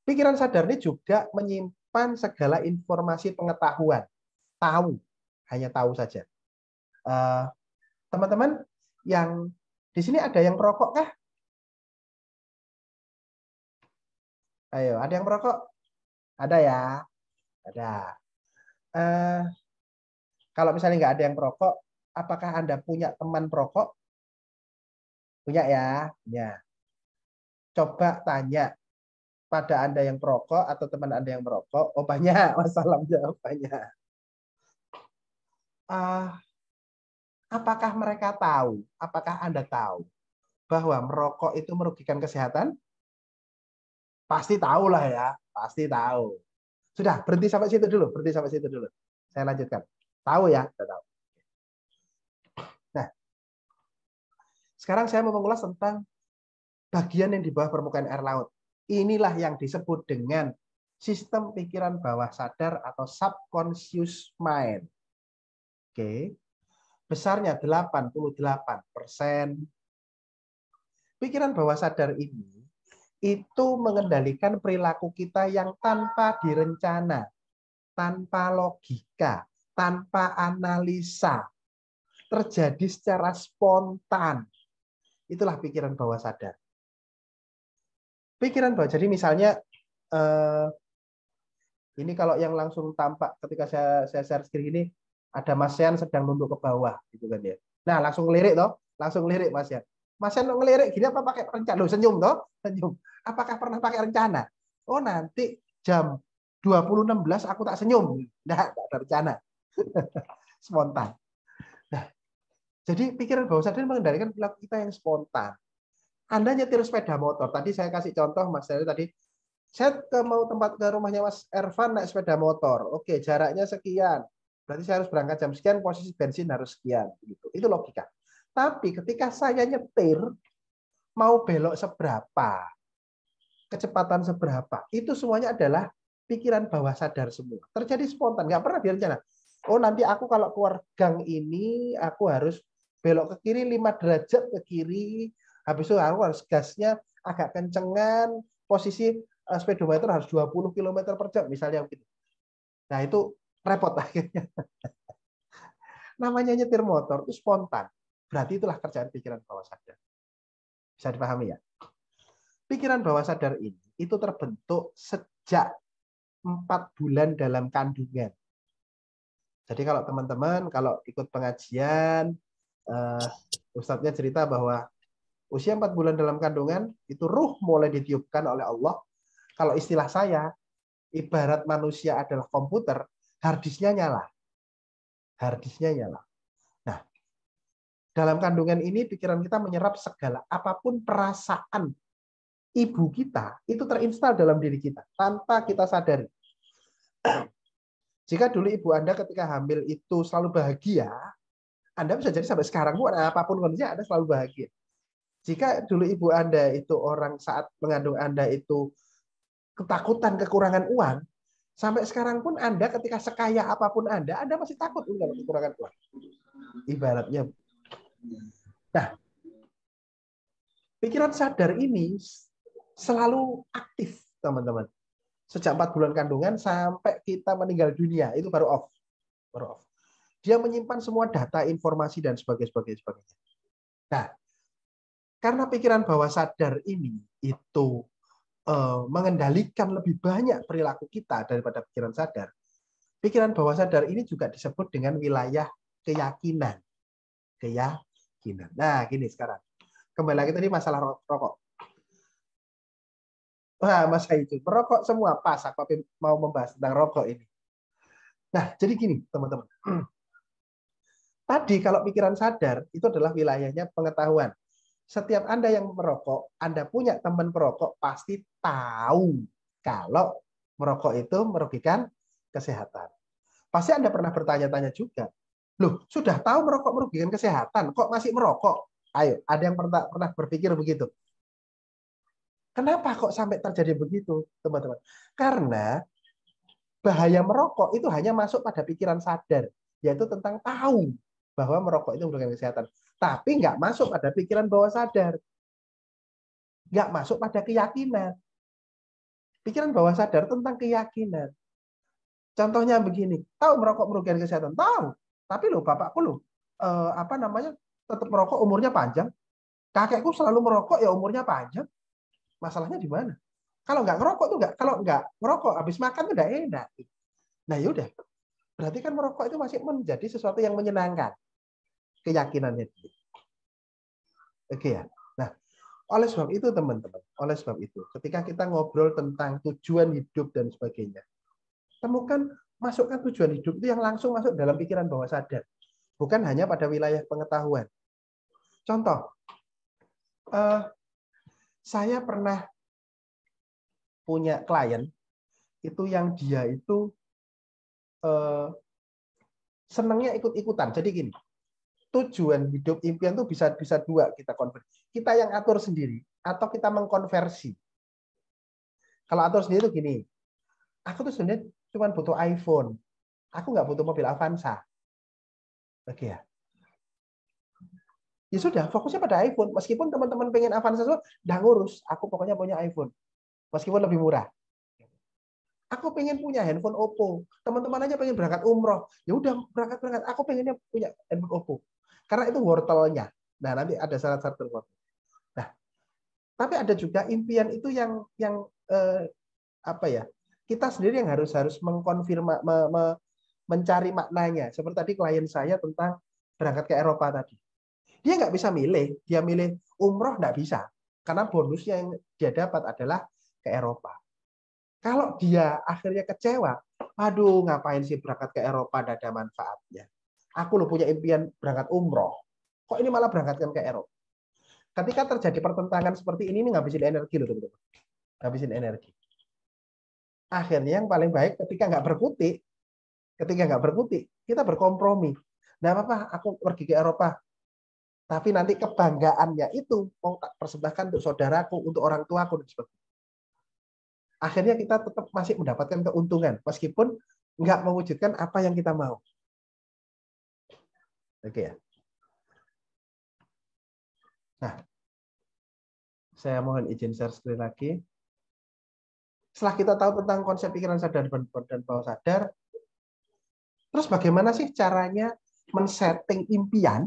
Pikiran sadar ini juga menyimpan segala informasi pengetahuan. Tahu, hanya tahu saja. Teman-teman yang di sini ada yang merokok kah? Ayo, ada yang merokok? Ada ya? Ada. Kalau misalnya nggak ada yang merokok, apakah Anda punya teman perokok? Punya ya? Punya. Coba tanya pada Anda yang perokok atau teman Anda yang merokok. Oh banyak, masalah jawabannya. Apakah mereka tahu? Apakah Anda tahu bahwa merokok itu merugikan kesehatan? Pasti tahu lah ya, pasti tahu. Sudah, berhenti sampai situ dulu, berhenti sampai situ dulu. Saya lanjutkan. Tahu ya, sudah tahu. Nah, sekarang saya mau mengulas tentang bagian yang di bawah permukaan air laut. Inilah yang disebut dengan sistem pikiran bawah sadar atau subconscious mind. Oke. Besarnya 88%. Pikiran bawah sadar ini itu mengendalikan perilaku kita yang tanpa direncana, tanpa logika, tanpa analisa, terjadi secara spontan. Itulah pikiran bawah sadar. Pikiran bawah, jadi misalnya ini kalau yang langsung tampak ketika saya share screen ini, ada Mas Yan sedang nunduk ke bawah, gitu kan ya. Nah, langsung ngelirik toh, langsung ngelirik Mas Yan. Mas Yan ngelirik gini apa pakai rencana? Loh, senyum toh, senyum. Apakah pernah pakai rencana? Oh, nanti jam 20.16 aku tak senyum. Nah, tak ada rencana. Spontan. Nah, jadi pikiran bawah sadar mengendalikan perilaku kita yang spontan. Anda nyetir sepeda motor. Tadi saya kasih contoh, Mas Dari tadi. Saya mau tempat ke rumahnya Mas Ervan naik sepeda motor. Oke, jaraknya sekian. Berarti saya harus berangkat jam sekian, posisi bensin harus sekian. Gitu. Itu logika. Tapi ketika saya nyetir, mau belok seberapa, kecepatan seberapa, itu semuanya adalah pikiran bawah sadar semua. Terjadi spontan, nggak pernah direncana. Oh, nanti aku kalau keluar gang ini, aku harus belok ke kiri 5 derajat ke kiri. Habis itu aku harus gasnya agak kencengan, posisi speedometer harus 20 km per jam, misalnya begitu. Nah, itu repot akhirnya. Namanya nyetir motor itu spontan. Berarti itulah kerjaan pikiran bawah sadar. Bisa dipahami ya? Pikiran bawah sadar ini itu terbentuk sejak 4 bulan dalam kandungan. Jadi kalau teman-teman kalau ikut pengajian, Ustadznya cerita bahwa usia 4 bulan dalam kandungan itu ruh mulai ditiupkan oleh Allah. Kalau istilah saya, ibarat manusia adalah komputer, harddisknya nyala. Harddisknya nyala. Nah, dalam kandungan ini pikiran kita menyerap segala apapun perasaan ibu kita itu terinstal dalam diri kita tanpa kita sadari. Jika dulu ibu Anda ketika hamil itu selalu bahagia, Anda bisa jadi sampai sekarang pun apapun kondisinya Anda selalu bahagia. Jika dulu ibu Anda itu orang saat mengandung Anda itu ketakutan kekurangan uang, sampai sekarang pun Anda ketika sekaya apapun Anda masih takut kalau kekurangan uang. Ibaratnya. Nah, pikiran sadar ini selalu aktif, teman-teman. Sejak 4 bulan kandungan sampai kita meninggal dunia, itu baru off. Baru off. Dia menyimpan semua data, informasi, dan sebagainya. Nah, karena pikiran bawah sadar ini itu mengendalikan lebih banyak perilaku kita daripada pikiran sadar. Pikiran bawah sadar ini juga disebut dengan wilayah keyakinan. Keyakinan. Nah, gini sekarang. Kembali lagi tadi masalah rokok. Wah, Mas Haidul, merokok semua pas. Aku mau membahas tentang rokok ini. Nah, jadi gini, teman-teman. Tadi kalau pikiran sadar, itu adalah wilayahnya pengetahuan. Setiap Anda yang merokok, Anda punya teman perokok, pasti tahu kalau merokok itu merugikan kesehatan. Pasti Anda pernah bertanya-tanya juga. Loh, sudah tahu merokok merugikan kesehatan, kok masih merokok? Ayo, ada yang pernah berpikir begitu? Kenapa kok sampai terjadi begitu, teman-teman? Karena bahaya merokok itu hanya masuk pada pikiran sadar, yaitu tentang tahu bahwa merokok itu merugikan kesehatan. Tapi nggak masuk pada pikiran bawah sadar. Nggak masuk pada keyakinan. Pikiran bawah sadar tentang keyakinan. Contohnya begini, tahu merokok merugikan kesehatan? Tahu. Tapi loh, bapakku loh, tetap merokok umurnya panjang. Kakekku selalu merokok ya umurnya panjang. Masalahnya di mana? Kalau nggak ngerokok tuh kalau nggak ngerokok habis makan tuh nggak enak. Nah yaudah, berarti kan merokok itu masih menjadi sesuatu yang menyenangkan keyakinannya. Oke ya. Nah, oleh sebab itu teman-teman, ketika kita ngobrol tentang tujuan hidup dan sebagainya, temukan masukkan tujuan hidup itu yang langsung masuk dalam pikiran bawah sadar, bukan hanya pada wilayah pengetahuan. Contoh, saya pernah punya klien itu yang dia itu senangnya ikut-ikutan. Jadi gini, tujuan hidup impian tuh bisa dua kita konversi. Kita yang atur sendiri atau kita mengkonversi. Kalau atur sendiri itu gini, aku tuh sebenarnya cuma butuh iPhone. Aku nggak butuh mobil Avanza. Oke ya. Ya sudah, fokusnya pada iPhone. Meskipun teman-teman pengen Avanza, udah ngurus. Aku pokoknya punya iPhone. Meskipun lebih murah. Aku pengen punya handphone Oppo. Teman-teman aja pengen berangkat umroh. Ya udah berangkat. Aku pengennya punya handphone Oppo. Karena itu wortelnya. Nah, nanti ada syarat-syarat tertentu. Nah, tapi ada juga impian itu yang apa ya? Kita sendiri yang harus mengkonfirmasi, mencari maknanya. Seperti tadi klien saya tentang berangkat ke Eropa tadi. Dia nggak bisa milih. Dia milih umroh nggak bisa. Karena bonusnya yang dia dapat adalah ke Eropa. Kalau dia akhirnya kecewa, aduh ngapain sih berangkat ke Eropa, tidak ada manfaatnya. Aku loh punya impian berangkat umroh. Kok ini malah berangkatkan ke Eropa? Ketika terjadi pertentangan seperti ini ngabisin energi loh teman-teman. Ngabisin energi. Akhirnya yang paling baik ketika nggak berkutik, kita berkompromi. Nggak apa-apa, aku pergi ke Eropa. Tapi nanti kebanggaannya itu mau tak persembahkan untuk saudaraku, untuk orang tuaku, dan sebagainya. Akhirnya kita tetap masih mendapatkan keuntungan meskipun nggak mewujudkan apa yang kita mau. Oke ya. Nah, saya mohon izin share screen lagi. Setelah kita tahu tentang konsep pikiran sadar dan bawah sadar, terus bagaimana sih caranya men-setting impian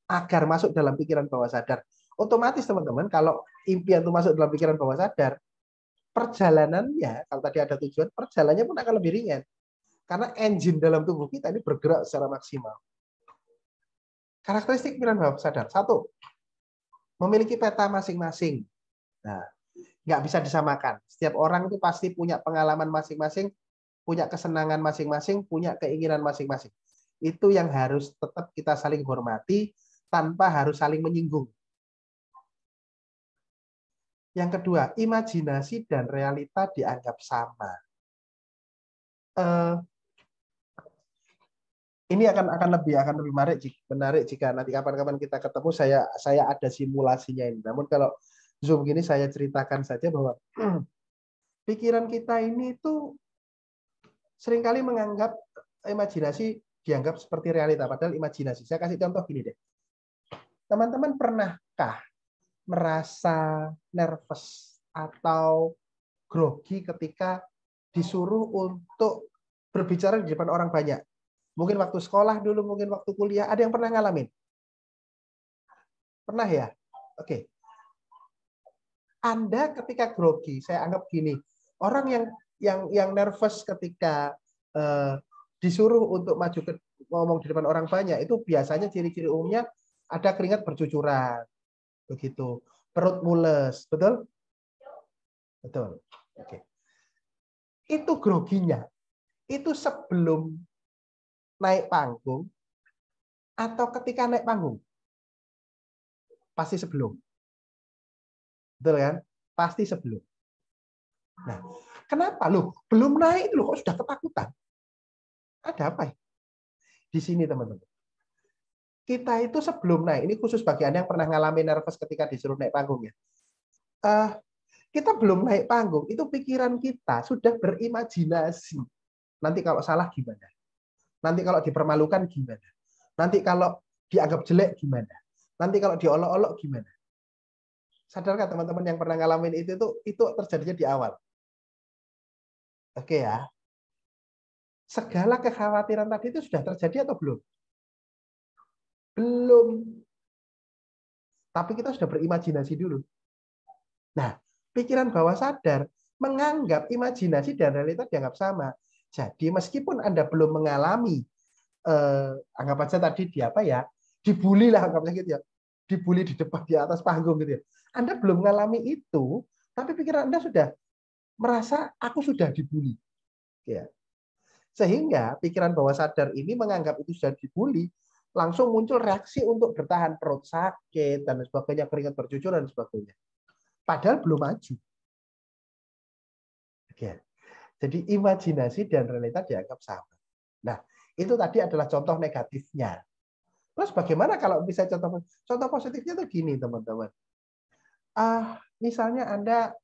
agar masuk dalam pikiran bawah sadar? Otomatis teman-teman, kalau impian itu masuk dalam pikiran bawah sadar, perjalanannya, kalau tadi ada tujuan, perjalanannya pun akan lebih ringan. Karena engine dalam tubuh kita ini bergerak secara maksimal. Karakteristik pikiran bawah sadar. 1, memiliki peta masing-masing. Nah, nggak bisa disamakan. Setiap orang itu pasti punya pengalaman masing-masing, punya kesenangan masing-masing, punya keinginan masing-masing. Itu yang harus tetap kita saling hormati tanpa harus saling menyinggung. Yang kedua, imajinasi dan realita dianggap sama. Ini akan lebih menarik jika nanti kapan-kapan kita ketemu, saya ada simulasinya ini. Namun kalau Zoom gini saya ceritakan saja bahwa pikiran kita ini tuh seringkali menganggap imajinasi dianggap seperti realita, padahal imajinasi. Saya kasih contoh gini deh. Teman-teman pernahkah merasa nervous atau grogi ketika disuruh untuk berbicara di depan orang banyak? Mungkin waktu sekolah dulu, mungkin waktu kuliah, ada yang pernah ngalamin? Pernah ya? Oke. Anda ketika grogi, saya anggap gini, orang yang nervous ketika disuruh untuk maju ke ngomong di depan orang banyak, itu biasanya ciri-ciri umumnya ada keringat bercucuran, begitu, perut mules, betul? Betul. Oke. Itu groginya. Itu sebelum naik panggung atau ketika naik panggung? Pasti sebelum. Betul kan? Pasti sebelum. Nah, kenapa loh? Belum naik loh kok sudah ketakutan? Ada apa ya? Di sini teman-teman. Kita itu sebelum naik, ini khusus bagi Anda yang pernah ngalamin nervous ketika disuruh naik panggung ya. Kita belum naik panggung, itu pikiran kita sudah berimajinasi. Nanti kalau salah gimana? Nanti kalau dipermalukan gimana? Nanti kalau dianggap jelek gimana? Nanti kalau diolok-olok gimana? Sadarkah teman-teman yang pernah ngalamin itu terjadinya di awal? Oke ya. Segala kekhawatiran tadi itu sudah terjadi atau belum? Belum. Tapi kita sudah berimajinasi dulu. Nah, pikiran bawah sadar menganggap imajinasi dan realita dianggap sama. Jadi meskipun Anda belum mengalami, anggap aja tadi di apa ya, dibully lah anggapnya gitu ya, dibully di depan di atas panggung gitu ya. Anda belum mengalami itu, tapi pikiran Anda sudah merasa aku sudah dibully. Ya. Sehingga pikiran bawah sadar ini menganggap itu sudah dibully, langsung muncul reaksi untuk bertahan, perut sakit dan sebagainya, keringat bercucuran dan sebagainya. Padahal belum maju. Oke. Jadi imajinasi dan realita dianggap sama. Nah, itu tadi adalah contoh negatifnya. Terus bagaimana kalau bisa contoh positifnya tuh gini, teman-teman. Misalnya Anda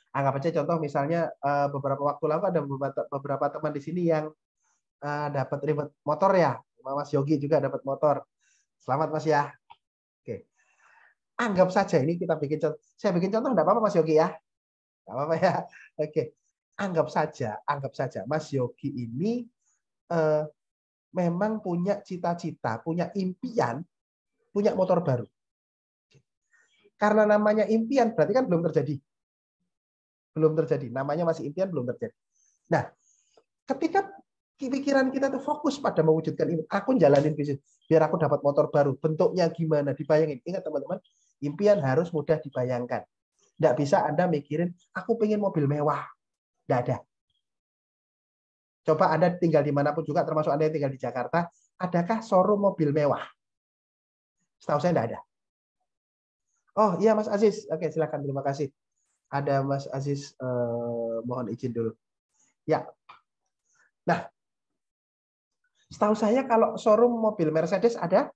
anggap aja contoh misalnya beberapa waktu lalu ada beberapa teman di sini yang dapat reward motor ya. Mas Yogi juga dapat motor. Selamat Mas ya. Oke. Anggap saja ini kita bikin contoh. Saya bikin contoh enggak apa-apa Mas Yogi ya. Enggak apa-apa ya. Oke. Anggap saja Mas Yogi ini memang punya cita-cita, punya impian, punya motor baru. Karena namanya impian berarti kan belum terjadi. Belum terjadi. Namanya masih impian, belum terjadi. Nah, ketika pikiran kita tuh fokus pada mewujudkan ini, aku jalanin bisnis biar aku dapat motor baru, bentuknya gimana, dibayangin. Ingat teman-teman, impian harus mudah dibayangkan. Nggak bisa Anda mikirin, aku pengen mobil mewah. Nggak ada. Coba Anda tinggal dimanapun juga, termasuk Anda yang tinggal di Jakarta, adakah showroom mobil mewah? Setahu saya nggak ada. Oh iya Mas Aziz, oke silakan, terima kasih. Ada Mas Aziz, mohon izin dulu. Ya. Nah, setahu saya kalau showroom mobil Mercedes ada?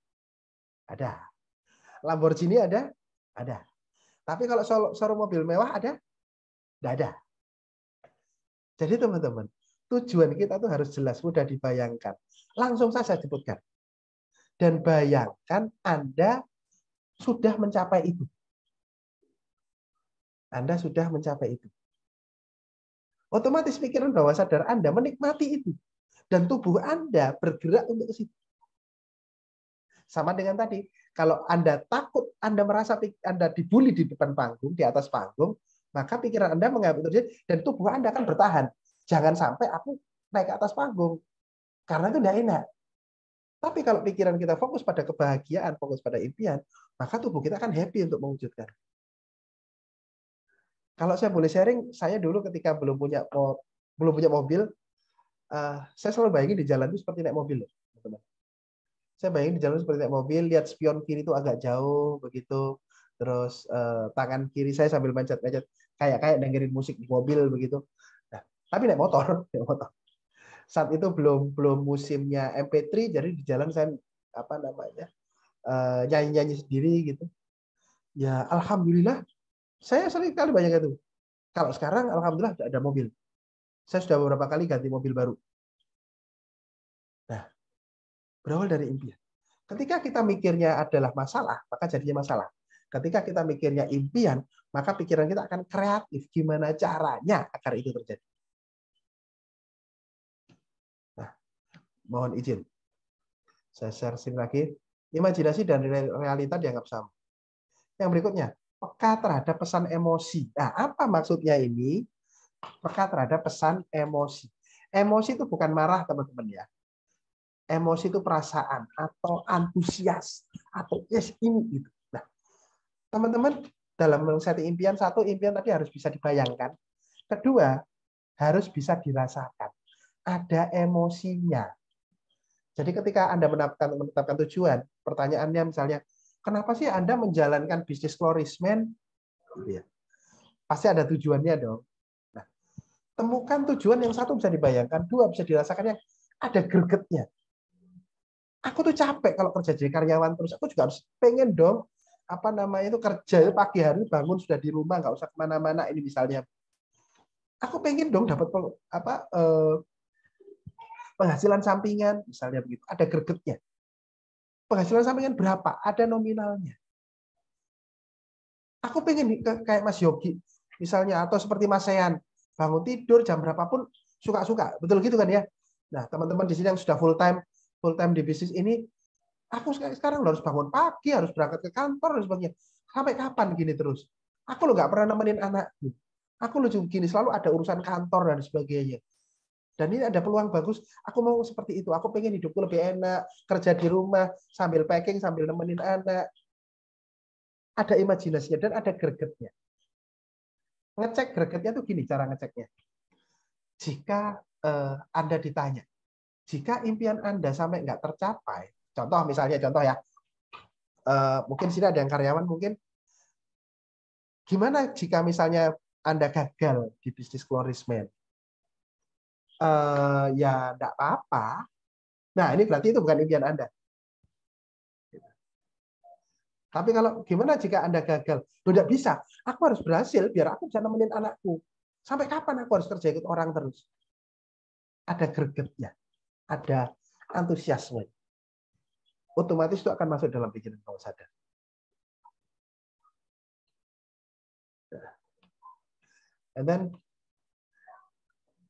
Ada. Lamborghini ada? Ada. Tapi kalau showroom mobil mewah ada? Tidak ada. Jadi teman-teman, tujuan kita tuh harus jelas, mudah dibayangkan. Langsung saja sebutkan. Dan bayangkan Anda sudah mencapai itu. Anda sudah mencapai itu. Otomatis pikiran bawah sadar Anda menikmati itu. Dan tubuh Anda bergerak untuk ke situ. Sama dengan tadi, kalau Anda takut, Anda merasa Anda dibully di depan panggung, di atas panggung, maka pikiran Anda mengambil terjadi dan tubuh Anda akan bertahan. Jangan sampai aku naik ke atas panggung. Karena itu tidak enak. Tapi kalau pikiran kita fokus pada kebahagiaan, fokus pada impian, maka tubuh kita akan happy untuk mewujudkan. Kalau saya boleh sharing, saya dulu ketika belum punya mobil, saya selalu bayangin di jalan itu seperti naik mobil, teman-teman. Saya bayangin di jalan seperti naik mobil, lihat spion kiri itu agak jauh begitu, terus tangan kiri saya sambil mencet-mencet, kayak dengerin musik di mobil begitu. Nah, tapi naik motor, naik motor. Saat itu belum musimnya MP3, jadi di jalan saya nyanyi-nyanyi sendiri gitu. Ya alhamdulillah, saya sering kali banyak itu. Kalau sekarang alhamdulillah ada mobil. Saya sudah beberapa kali ganti mobil baru. Nah, berawal dari impian. Ketika kita mikirnya adalah masalah, maka jadinya masalah. Ketika kita mikirnya impian, maka pikiran kita akan kreatif. Gimana caranya agar itu terjadi? Nah, mohon izin. Saya share lagi. Imajinasi dan realita dianggap sama. Yang berikutnya, peka terhadap pesan emosi. Nah, apa maksudnya ini? Peka terhadap pesan emosi. Emosi itu bukan marah, teman-teman ya. Emosi itu perasaan atau antusias atau yes ini gitu. Nah, teman-teman dalam men-setting impian, satu, impian tadi harus bisa dibayangkan. Kedua, harus bisa dirasakan. Ada emosinya. Jadi ketika Anda menetapkan tujuan, pertanyaannya misalnya, kenapa sih Anda menjalankan bisnis florisman? Pasti ada tujuannya dong. Nah, temukan tujuan yang satu bisa dibayangkan, dua bisa dirasakan, yang ada gregetnya. Aku tuh capek kalau kerja jadi karyawan terus. Aku juga harus pengen dong itu kerja pagi hari bangun sudah di rumah, nggak usah kemana-mana. Ini misalnya, aku pengen dong dapat penghasilan sampingan, misalnya begitu. Ada gregetnya. Penghasilan sampingan berapa? Ada nominalnya. Aku pengen kayak Mas Yogi, misalnya, atau seperti Mas Sean, bangun tidur jam berapapun suka-suka. Betul gitu kan ya? Nah, teman-teman di sini yang sudah full time di bisnis ini, aku sekarang harus bangun pagi, harus berangkat ke kantor, dan sebagainya. Sampai kapan gini terus? Aku lo nggak pernah nemenin anakku. Aku lo juga gini, selalu ada urusan kantor dan sebagainya. Dan ini ada peluang bagus. Aku mau seperti itu. Aku pengen hidupku lebih enak, kerja di rumah, sambil packing, sambil nemenin anak. Ada imajinasinya dan ada gregetnya. Ngecek gregetnya tuh gini cara ngeceknya. Jika Anda ditanya, jika impian Anda sampai nggak tercapai, contoh ya, mungkin sini ada yang karyawan, mungkin gimana jika misalnya Anda gagal di bisnis florisman? Ya enggak apa-apa. Nah, ini berarti itu bukan impian Anda. Tapi kalau gimana jika Anda gagal? Loh, tidak bisa. Aku harus berhasil biar aku bisa nemenin anakku. Sampai kapan aku harus kerja ikut orang terus? Ada gregetnya, ada antusiasme. Otomatis itu akan masuk dalam pikiran bawah sadar. And then,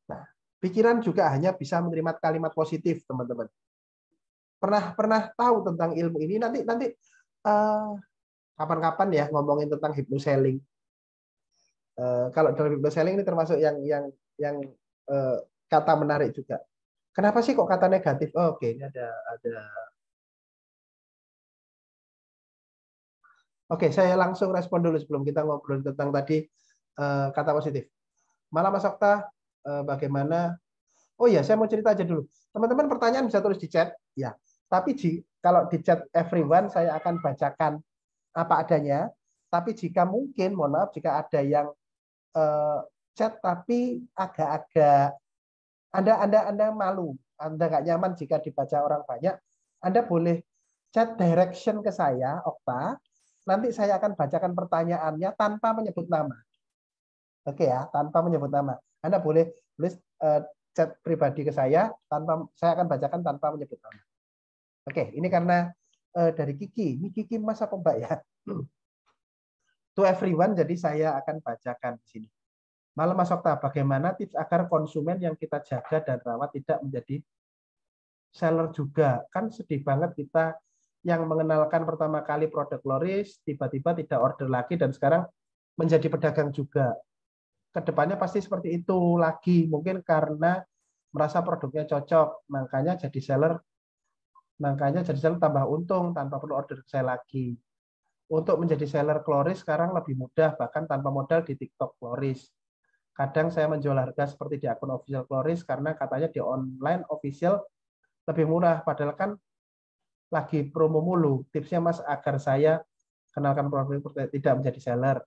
nah, pikiran juga hanya bisa menerima kalimat positif, teman-teman. Pernah tahu tentang ilmu ini? Nanti kapan-kapan ya ngomongin tentang hypnoselling. Kalau dalam hypnoselling ini termasuk yang kata menarik juga. Kenapa sih kok kata negatif? Oh, oke, ini ada. Oke, saya langsung respon dulu sebelum kita ngobrol tentang tadi kata positif. Malam Mas Okta, bagaimana? Oh iya, saya mau cerita aja dulu. Teman-teman pertanyaan bisa tulis di chat, ya. Tapi kalau di chat everyone saya akan bacakan apa adanya. Tapi jika mungkin, mohon maaf jika ada yang chat tapi agak-agak Anda malu, Anda nggak nyaman jika dibaca orang banyak, Anda boleh chat direction ke saya, Okta. Nanti saya akan bacakan pertanyaannya tanpa menyebut nama. Oke ya, tanpa menyebut nama. Anda boleh tulis chat pribadi ke saya akan bacakan tanpa menyebut nama. Oke, ini karena dari Kiki. Ini Kiki Mas apa Mbak ya? To everyone, jadi saya akan bacakan di sini. Malam Mas Okta, bagaimana tips agar konsumen yang kita jaga dan rawat tidak menjadi seller juga? Kan sedih banget kita yang mengenalkan pertama kali produk Loris, tiba-tiba tidak order lagi dan sekarang menjadi pedagang juga. Kedepannya pasti seperti itu lagi, mungkin karena merasa produknya cocok, makanya jadi seller tambah untung tanpa perlu order saya lagi. Untuk menjadi seller Loris sekarang lebih mudah, bahkan tanpa modal di TikTok Loris. Kadang saya menjual harga seperti di akun official Loris karena katanya di online official lebih murah, padahal kan lagi promo mulu. Tipsnya Mas agar saya kenalkan produk tidak menjadi seller.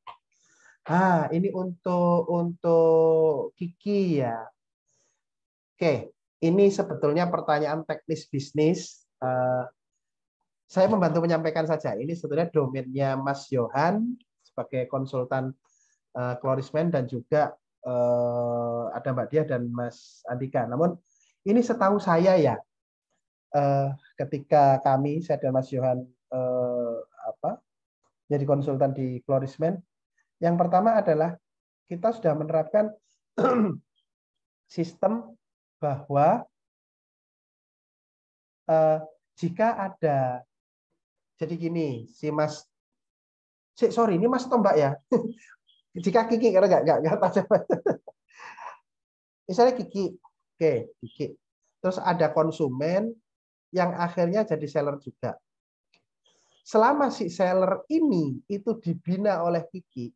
Ini untuk Kiki ya. Oke, ini sebetulnya pertanyaan teknis bisnis. Saya membantu menyampaikan saja. Ini sebetulnya domainnya Mas Johan sebagai konsultan Klorisman dan juga ada Mbak Dia dan Mas Andika. Namun ini setahu saya ya, ketika saya dan Mas Johan jadi konsultan di Klorisman, yang pertama adalah kita sudah menerapkan sistem bahwa jika ada, jadi gini, sorry, ini Mas atau Mbak ya? Jika Kiki, karena nggak tahu. Misalnya Kiki, oke, Kiki. Terus ada konsumen yang akhirnya jadi seller juga. Selama si seller ini itu dibina oleh Kiki,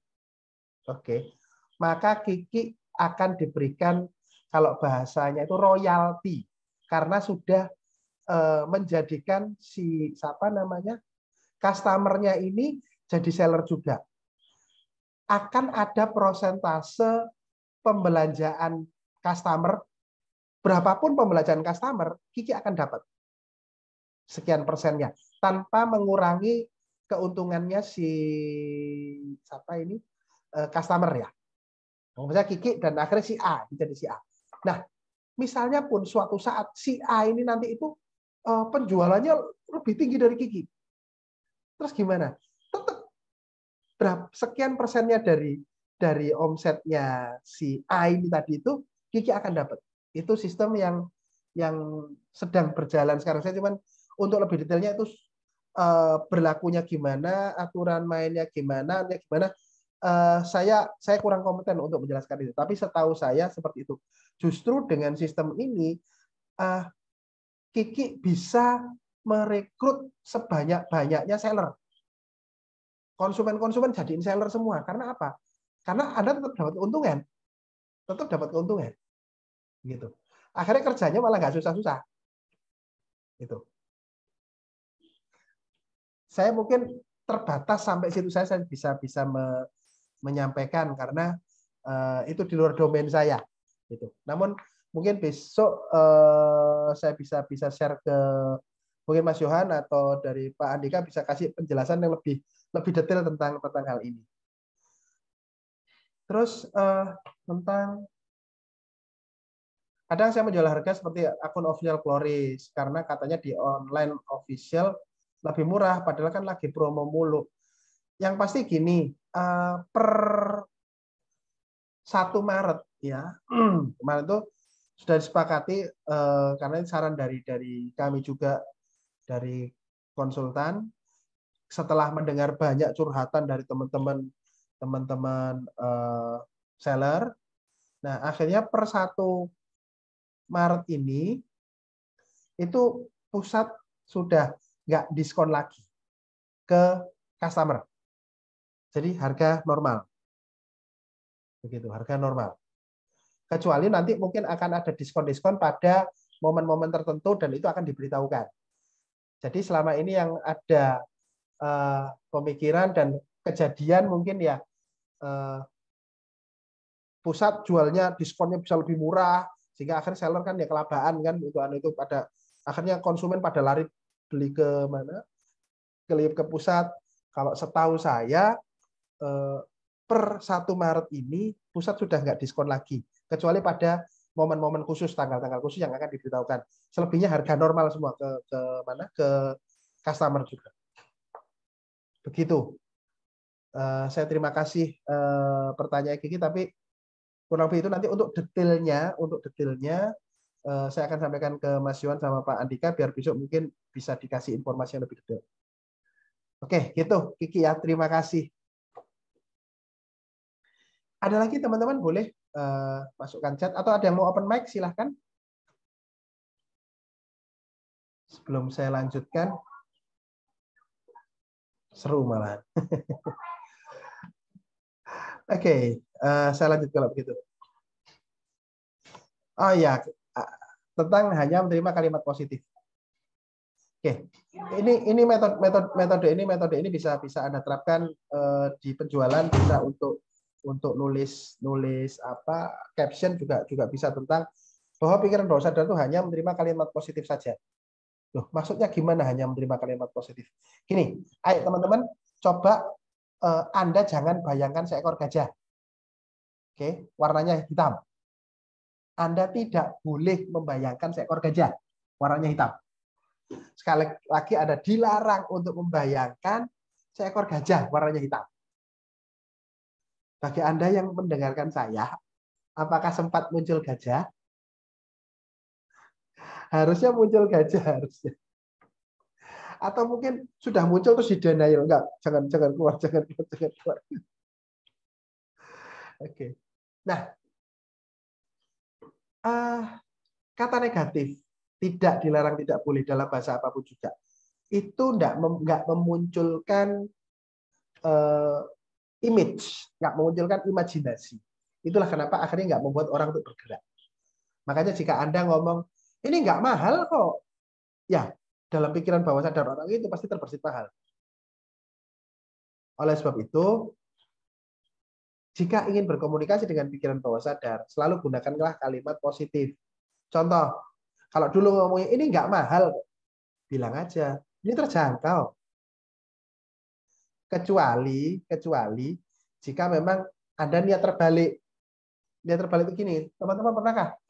oke, maka Kiki akan diberikan, kalau bahasanya itu royalti, karena sudah menjadikan si customernya ini jadi seller juga. Akan ada persentase pembelanjaan customer, berapapun pembelanjaan customer, Kiki akan dapat sekian persennya tanpa mengurangi keuntungannya si customer ya. Misalnya Kiki dan akhirnya si A jadi si A. Nah, misalnya pun suatu saat si A ini nanti itu penjualannya lebih tinggi dari Kiki. Terus gimana? Tetap sekian persennya dari omsetnya si A ini tadi itu Kiki akan dapat. Itu sistem yang sedang berjalan sekarang. Saya cuman untuk lebih detailnya itu berlakunya gimana, aturan mainnya gimana. Saya kurang kompeten untuk menjelaskan itu. Tapi setahu saya seperti itu. Justru dengan sistem ini Kiki bisa merekrut sebanyak-banyaknya seller. Konsumen-konsumen jadiin seller semua. Karena apa? Karena Anda tetap dapat keuntungan. Gitu. Akhirnya kerjanya malah nggak susah-susah. Gitu. Saya mungkin terbatas sampai situ saya bisa menyampaikan karena itu di luar domain saya. Gitu. Namun mungkin besok saya bisa share ke Mungkin Mas Yohan atau dari Pak Andika bisa kasih penjelasan yang lebih detail tentang hal ini. Terus tentang kadang saya menjual harga seperti akun official Floris karena katanya di online official lebih murah, padahal kan lagi promo mulu. Yang pasti gini, per 1 Maret ya, kemarin itu sudah disepakati karena ini saran dari kami juga, dari konsultan, setelah mendengar banyak curhatan dari teman-teman seller. Nah, akhirnya per 1 Maret ini itu pusat sudah nggak diskon lagi ke customer. Jadi harga normal. Begitu, harga normal. Kecuali nanti mungkin akan ada diskon-diskon pada momen-momen tertentu dan itu akan diberitahukan. Jadi selama ini yang ada pemikiran dan kejadian mungkin ya pusat jualnya diskonnya bisa lebih murah sehingga akhirnya seller kan ya kelabaan kan itu pada akhirnya konsumen pada lari beli ke mana? Ke pusat. Kalau setahu saya per 1 Maret ini pusat sudah nggak diskon lagi kecuali pada momen-momen khusus, tanggal-tanggal khusus yang akan diberitahukan. Selebihnya harga normal semua ke mana? Ke customer juga. Begitu. Saya terima kasih pertanyaan Kiki, tapi kurang lebih itu nanti untuk detailnya saya akan sampaikan ke Mas Yohan sama Pak Andika biar besok mungkin bisa dikasih informasi yang lebih detail. Oke, gitu Kiki ya. Terima kasih. Ada lagi teman-teman boleh masukkan chat atau ada yang mau open mic silahkan. Sebelum saya lanjutkan, seru malah. Oke, saya lanjut kalau begitu. Oh ya, tentang hanya menerima kalimat positif. Oke, ini metode ini bisa Anda terapkan di penjualan, bisa untuk nulis apa caption juga bisa tentang bahwa pikiran bawah sadar itu hanya menerima kalimat positif saja. Loh, maksudnya gimana hanya menerima kalimat positif? Gini, ayo teman-teman coba Anda jangan bayangkan seekor gajah. Oke, warnanya hitam. Anda tidak boleh membayangkan seekor gajah warnanya hitam. Sekali lagi ada dilarang untuk membayangkan seekor gajah warnanya hitam. Bagi Anda yang mendengarkan saya, apakah sempat muncul gajah? Harusnya muncul gajah harusnya. Atau mungkin sudah muncul terus di denial, enggak, jangan keluar. Oke. Nah, kata negatif tidak dilarang, tidak boleh dalam bahasa apapun juga. Itu enggak memunculkan image, enggak memunculkan imajinasi. Itulah kenapa akhirnya enggak membuat orang untuk bergerak. Makanya jika Anda ngomong, ini enggak mahal kok. Ya, dalam pikiran bawah sadar orang itu pasti terbersit mahal. Oleh sebab itu, jika ingin berkomunikasi dengan pikiran bawah sadar, selalu gunakanlah kalimat positif. Contoh, kalau dulu ngomongnya ini nggak mahal, bilang aja, ini terjangkau. Kecuali jika memang Anda niat terbalik. Niat terbalik itu gini, teman-teman pernahkah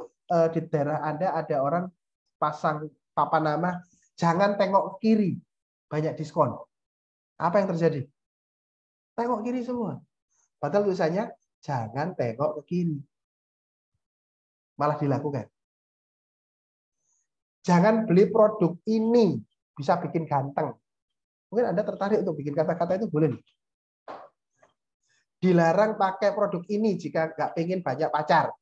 di daerah Anda ada orang pasang papan nama, jangan tengok kiri, banyak diskon. Apa yang terjadi? Tengok kiri semua. Padahal tulisannya, jangan tengok ke kiri. Malah dilakukan. Jangan beli produk ini, bisa bikin ganteng. Mungkin Anda tertarik untuk bikin kata-kata itu, boleh. Dilarang pakai produk ini jika nggak pengen banyak pacar.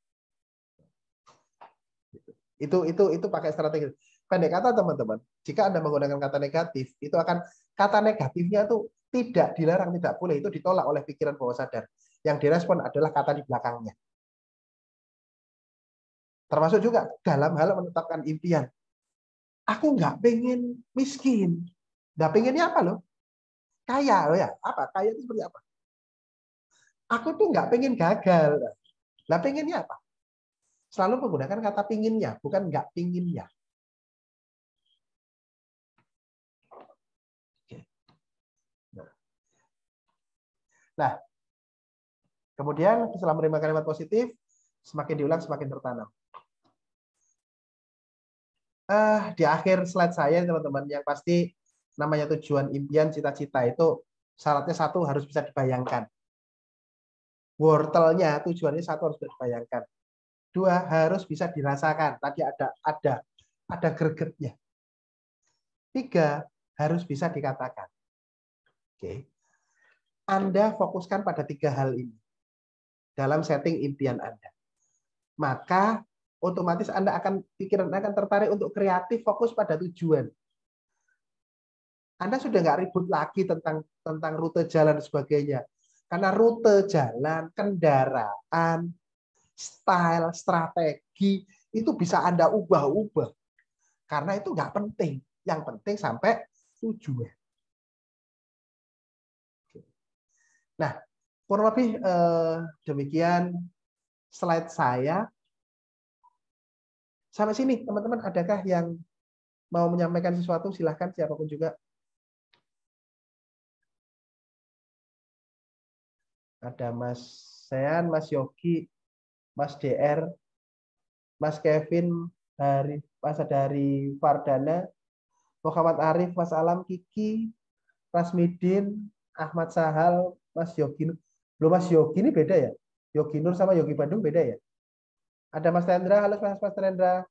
Itu pakai strategi. Pendek kata teman-teman, jika Anda menggunakan kata negatif, itu akan kata negatifnya itu tidak dilarang, tidak boleh, itu ditolak oleh pikiran bawah sadar. Yang direspon adalah kata di belakangnya. Termasuk juga dalam hal menetapkan impian. Aku nggak pengen miskin. Nggak pengennya apa loh? Kaya loh ya. Apa? Kaya itu seperti apa? Aku tuh nggak pengen gagal. Nah, pengennya apa? Selalu menggunakan kata pinginnya, bukan nggak pinginnya. Nah, kemudian setelah menerima kalimat positif, semakin diulang semakin tertanam. Di akhir slide saya, teman-teman, yang pasti namanya tujuan, impian, cita-cita itu syaratnya satu harus bisa dibayangkan. Wortelnya tujuannya satu harus bisa dibayangkan. Dua harus bisa dirasakan. Tadi ada gregetnya. Tiga harus bisa dikatakan. Oke. Anda fokuskan pada tiga hal ini dalam setting impian Anda. Maka otomatis pikiran Anda akan tertarik untuk kreatif, fokus pada tujuan. Anda sudah nggak ribut lagi tentang rute jalan dan sebagainya. Karena rute jalan, kendaraan, style, strategi, itu bisa Anda ubah-ubah. Karena itu nggak penting. Yang penting sampai tujuan. Nah, kurang lebih demikian slide saya. Sampai sini, teman-teman, adakah yang mau menyampaikan sesuatu? Silahkan, siapapun juga. Ada Mas Sean, Mas Yogi, Mas DR, Mas Kevin, Mas dari Fardana, Muhammad Arif, Mas Alam, Kiki, Rasmidin, Ahmad Sahal, Mas Yogi. Belum, Mas Yogi ini beda ya? Yogi Nur sama Yogi Bandung beda ya? Ada Mas Tendra, halo Mas Tendra.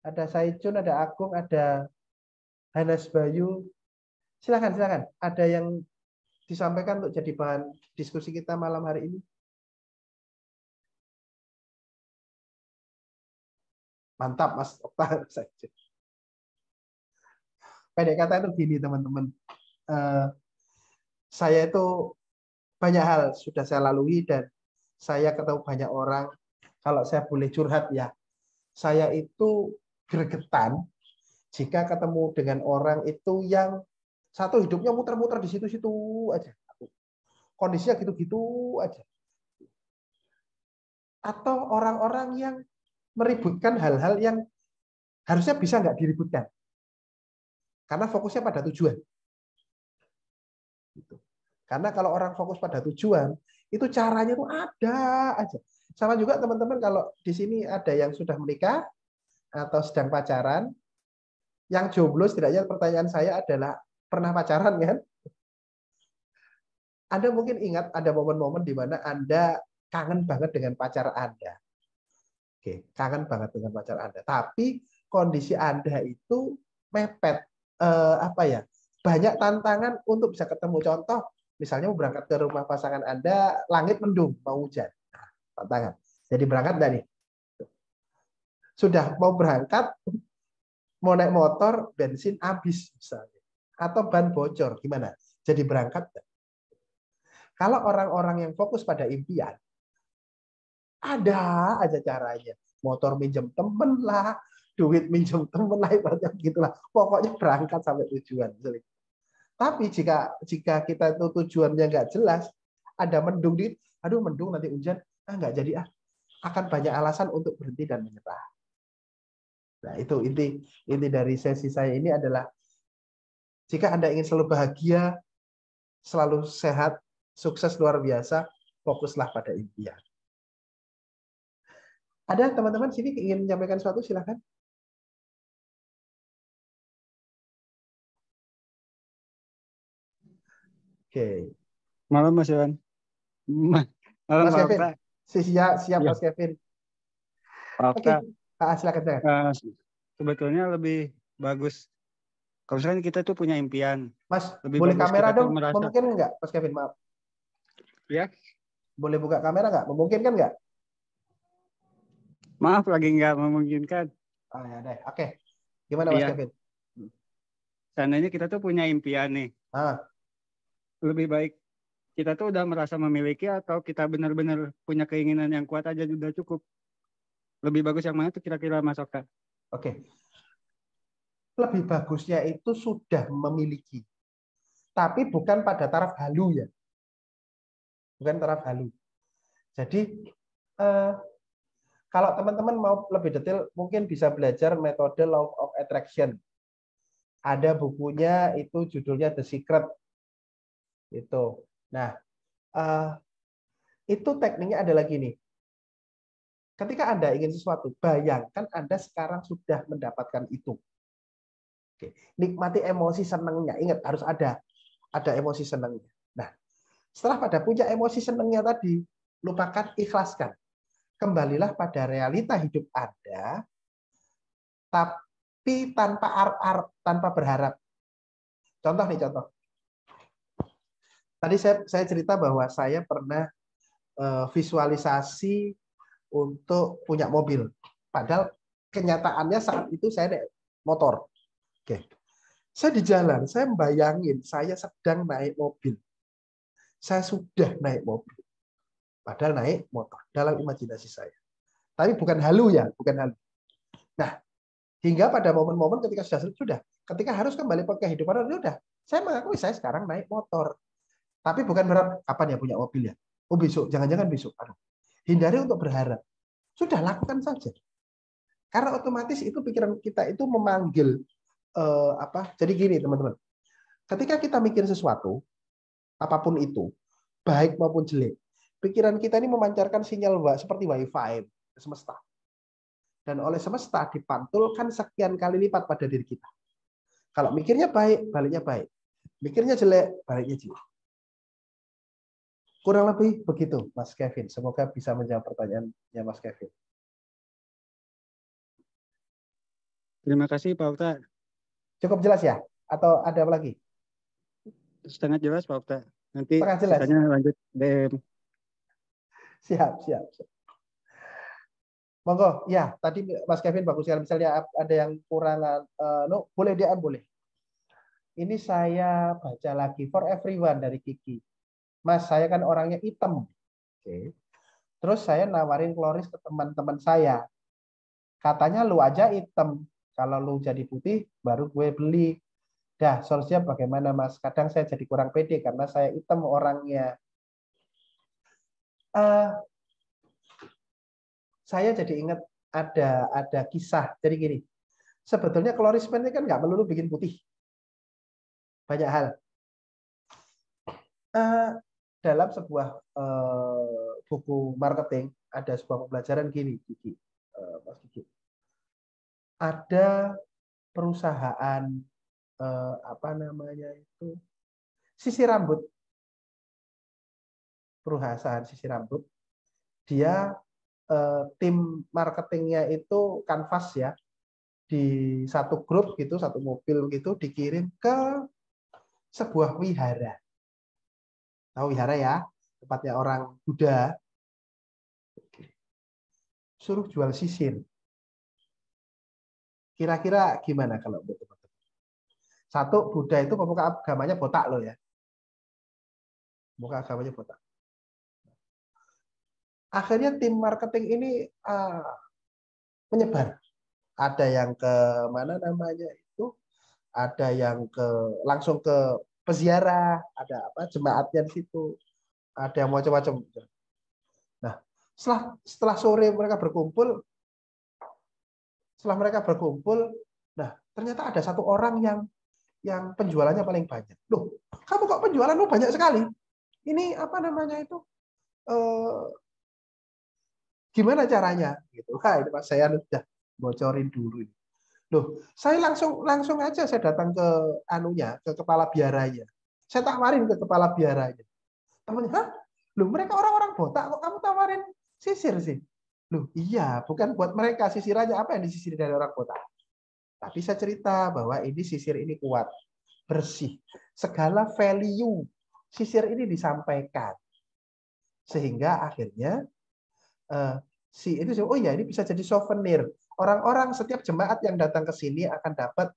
Ada Saicun, ada Agung, ada Hanas Bayu. Silakan. Ada yang disampaikan untuk jadi bahan diskusi kita malam hari ini? Mantap, Mas Okta. Pendek kata itu gini, teman-teman. Saya itu banyak hal sudah saya lalui dan saya ketemu banyak orang. Kalau saya boleh curhat ya, saya itu gregetan jika ketemu dengan orang itu yang satu hidupnya muter-muter di situ-situ aja. Kondisinya gitu-gitu aja. Atau orang-orang yang meributkan hal-hal yang harusnya bisa nggak diributkan. Karena fokusnya pada tujuan. Karena kalau orang fokus pada tujuan, itu caranya tuh ada aja. Sama juga teman-teman kalau di sini ada yang sudah menikah atau sedang pacaran, yang jomblo setidaknya pertanyaan saya adalah pernah pacaran kan? Anda mungkin ingat ada momen-momen di mana Anda kangen banget dengan pacar Anda. Oke, kangen banget dengan pacar Anda. Tapi kondisi Anda itu mepet, banyak tantangan untuk bisa ketemu. Contoh, misalnya mau berangkat ke rumah pasangan Anda, langit mendung, mau hujan. Nah, tantangan. Jadi berangkat enggak nih? Sudah mau berangkat, mau naik motor, bensin habis misalnya. Atau ban bocor, gimana? Jadi berangkat enggak? Kalau orang-orang yang fokus pada impian, ada aja caranya. Motor minjem temen lah, duit minjem temen lah, ibaratnya gitulah. Pokoknya berangkat sampai tujuan. Tapi jika kita itu tujuannya nggak jelas, ada mendung dikit, aduh mendung nanti hujan, nggak jadi akan banyak alasan untuk berhenti dan menyerah. Nah itu inti dari sesi saya ini adalah jika Anda ingin selalu bahagia, selalu sehat, sukses luar biasa, fokuslah pada impian. Ada teman-teman sini ingin menyampaikan sesuatu, silakan. Oke. Malam Mas Iwan. Malam Mas Pak Kevin. Okta. Siap Ya. Mas Kevin. Pak Okta. Silakan. Sebetulnya lebih bagus kalau misalkan kita tuh punya impian. Mas, lebih boleh bagus kamera kita dong? merasa... Memungkinkan nggak, Mas Kevin? Maaf. Ya. Boleh buka kamera nggak? Memungkinkan nggak? Maaf, lagi nggak memungkinkan. Ya deh. Oke. Gimana Mas Kevin? Seandainya kita tuh punya impian nih. Lebih baik kita tuh udah merasa memiliki atau kita benar-benar punya keinginan yang kuat aja udah cukup? Lebih bagus yang mana tuh kira-kira Mas Okta? Oke. Lebih bagusnya itu sudah memiliki. Tapi bukan pada taraf halu ya. Bukan taraf halu. Jadi kalau teman-teman mau lebih detail mungkin bisa belajar metode Law of Attraction. Ada bukunya itu judulnya The Secret. Itu. Nah, Itu tekniknya adalah gini. Ketika Anda ingin sesuatu, bayangkan Anda sekarang sudah mendapatkan itu. Oke. Nikmati emosi senangnya. Ingat, harus ada emosi senangnya. Nah, setelah pada punya emosi senangnya tadi, lupakan, ikhlaskan. Kembalilah pada realita hidup Anda, tapi tanpa berharap. Contoh nih, contoh. Tadi saya cerita bahwa saya pernah visualisasi untuk punya mobil. Padahal kenyataannya saat itu saya naik motor. Oke. Saya di jalan, saya membayangin saya sedang naik mobil. Saya sudah naik mobil. Padahal naik motor dalam imajinasi saya. Tapi bukan halu ya, bukan halu. Nah, hingga pada momen-momen ketika sudah, ketika harus kembali ke kehidupan, sudah. Saya mengakui saya sekarang naik motor. Tapi bukan berarti kapan ya punya mobil ya? Oh besok, jangan-jangan besok. Hindari untuk berharap. Sudah, lakukan saja. Karena otomatis itu pikiran kita itu memanggil Jadi gini teman-teman. Ketika kita mikir sesuatu, apapun itu, baik maupun jelek, pikiran kita ini memancarkan sinyal seperti wifi semesta. Dan oleh semesta dipantulkan sekian kali lipat pada diri kita. Kalau mikirnya baik, baliknya baik. Mikirnya jelek, baliknya jelek. Kurang lebih begitu, Mas Kevin. Semoga bisa menjawab pertanyaannya Mas Kevin. Terima kasih Pak Okta. Cukup jelas ya? Atau ada apa lagi? Setengah jelas Pak Okta. Nanti jelas. sisanya lanjut DM. Siap. Monggo, ya tadi Mas Kevin bagus sekali. Misalnya ada yang kurang, boleh DM, boleh. Ini saya baca lagi, For Everyone dari Kiki. Mas, saya kan orangnya hitam. Oke. Terus saya nawarin kloris ke teman-teman saya. Katanya lu aja hitam. Kalau lu jadi putih, baru gue beli. Dah, solusinya bagaimana Mas? Kadang saya jadi kurang pede karena saya hitam orangnya. Saya jadi ingat ada kisah. Jadi gini, sebetulnya kloris ini kan nggak melulu bikin putih. Banyak hal. Dalam sebuah buku marketing ada sebuah pembelajaran gini, Kiki, Mas Kiki. Ada perusahaan sisir rambut. Perusahaan sisir rambut. Dia tim marketingnya itu kanvas ya, di satu grup gitu, satu mobil gitu dikirim ke sebuah wihara. Tahu wihara ya? Tempatnya orang Buddha. Suruh jual sisir. Kira-kira gimana kalau buat teman-teman? Satu, Buddha itu pemuka agamanya botak loh ya. Pemuka agamanya botak. Akhirnya tim marketing ini menyebar. Ada yang ke mana namanya itu, ada yang langsung ke peziarah, ada jemaatnya di situ, ada yang macam-macam. Nah, setelah sore mereka berkumpul, nah ternyata ada satu orang yang penjualannya paling banyak. Loh, kamu kok penjualanmu banyak sekali? Ini gimana caranya? Gitu. Ini Mas, saya sudah bocorin dulu. Loh, saya langsung aja saya datang ke ke kepala biaranya. Saya tawarin ke kepala biaranya. Temannya, hah? Loh, mereka orang-orang botak kok kamu tawarin sisir sih? Loh, iya, bukan buat mereka sisirannya, apa yang disisir dari orang botak. Tapi saya cerita bahwa ini sisir ini kuat, bersih. Segala value sisir ini disampaikan. Sehingga akhirnya oh ya, ini bisa jadi souvenir. Orang-orang setiap jemaat yang datang ke sini akan dapat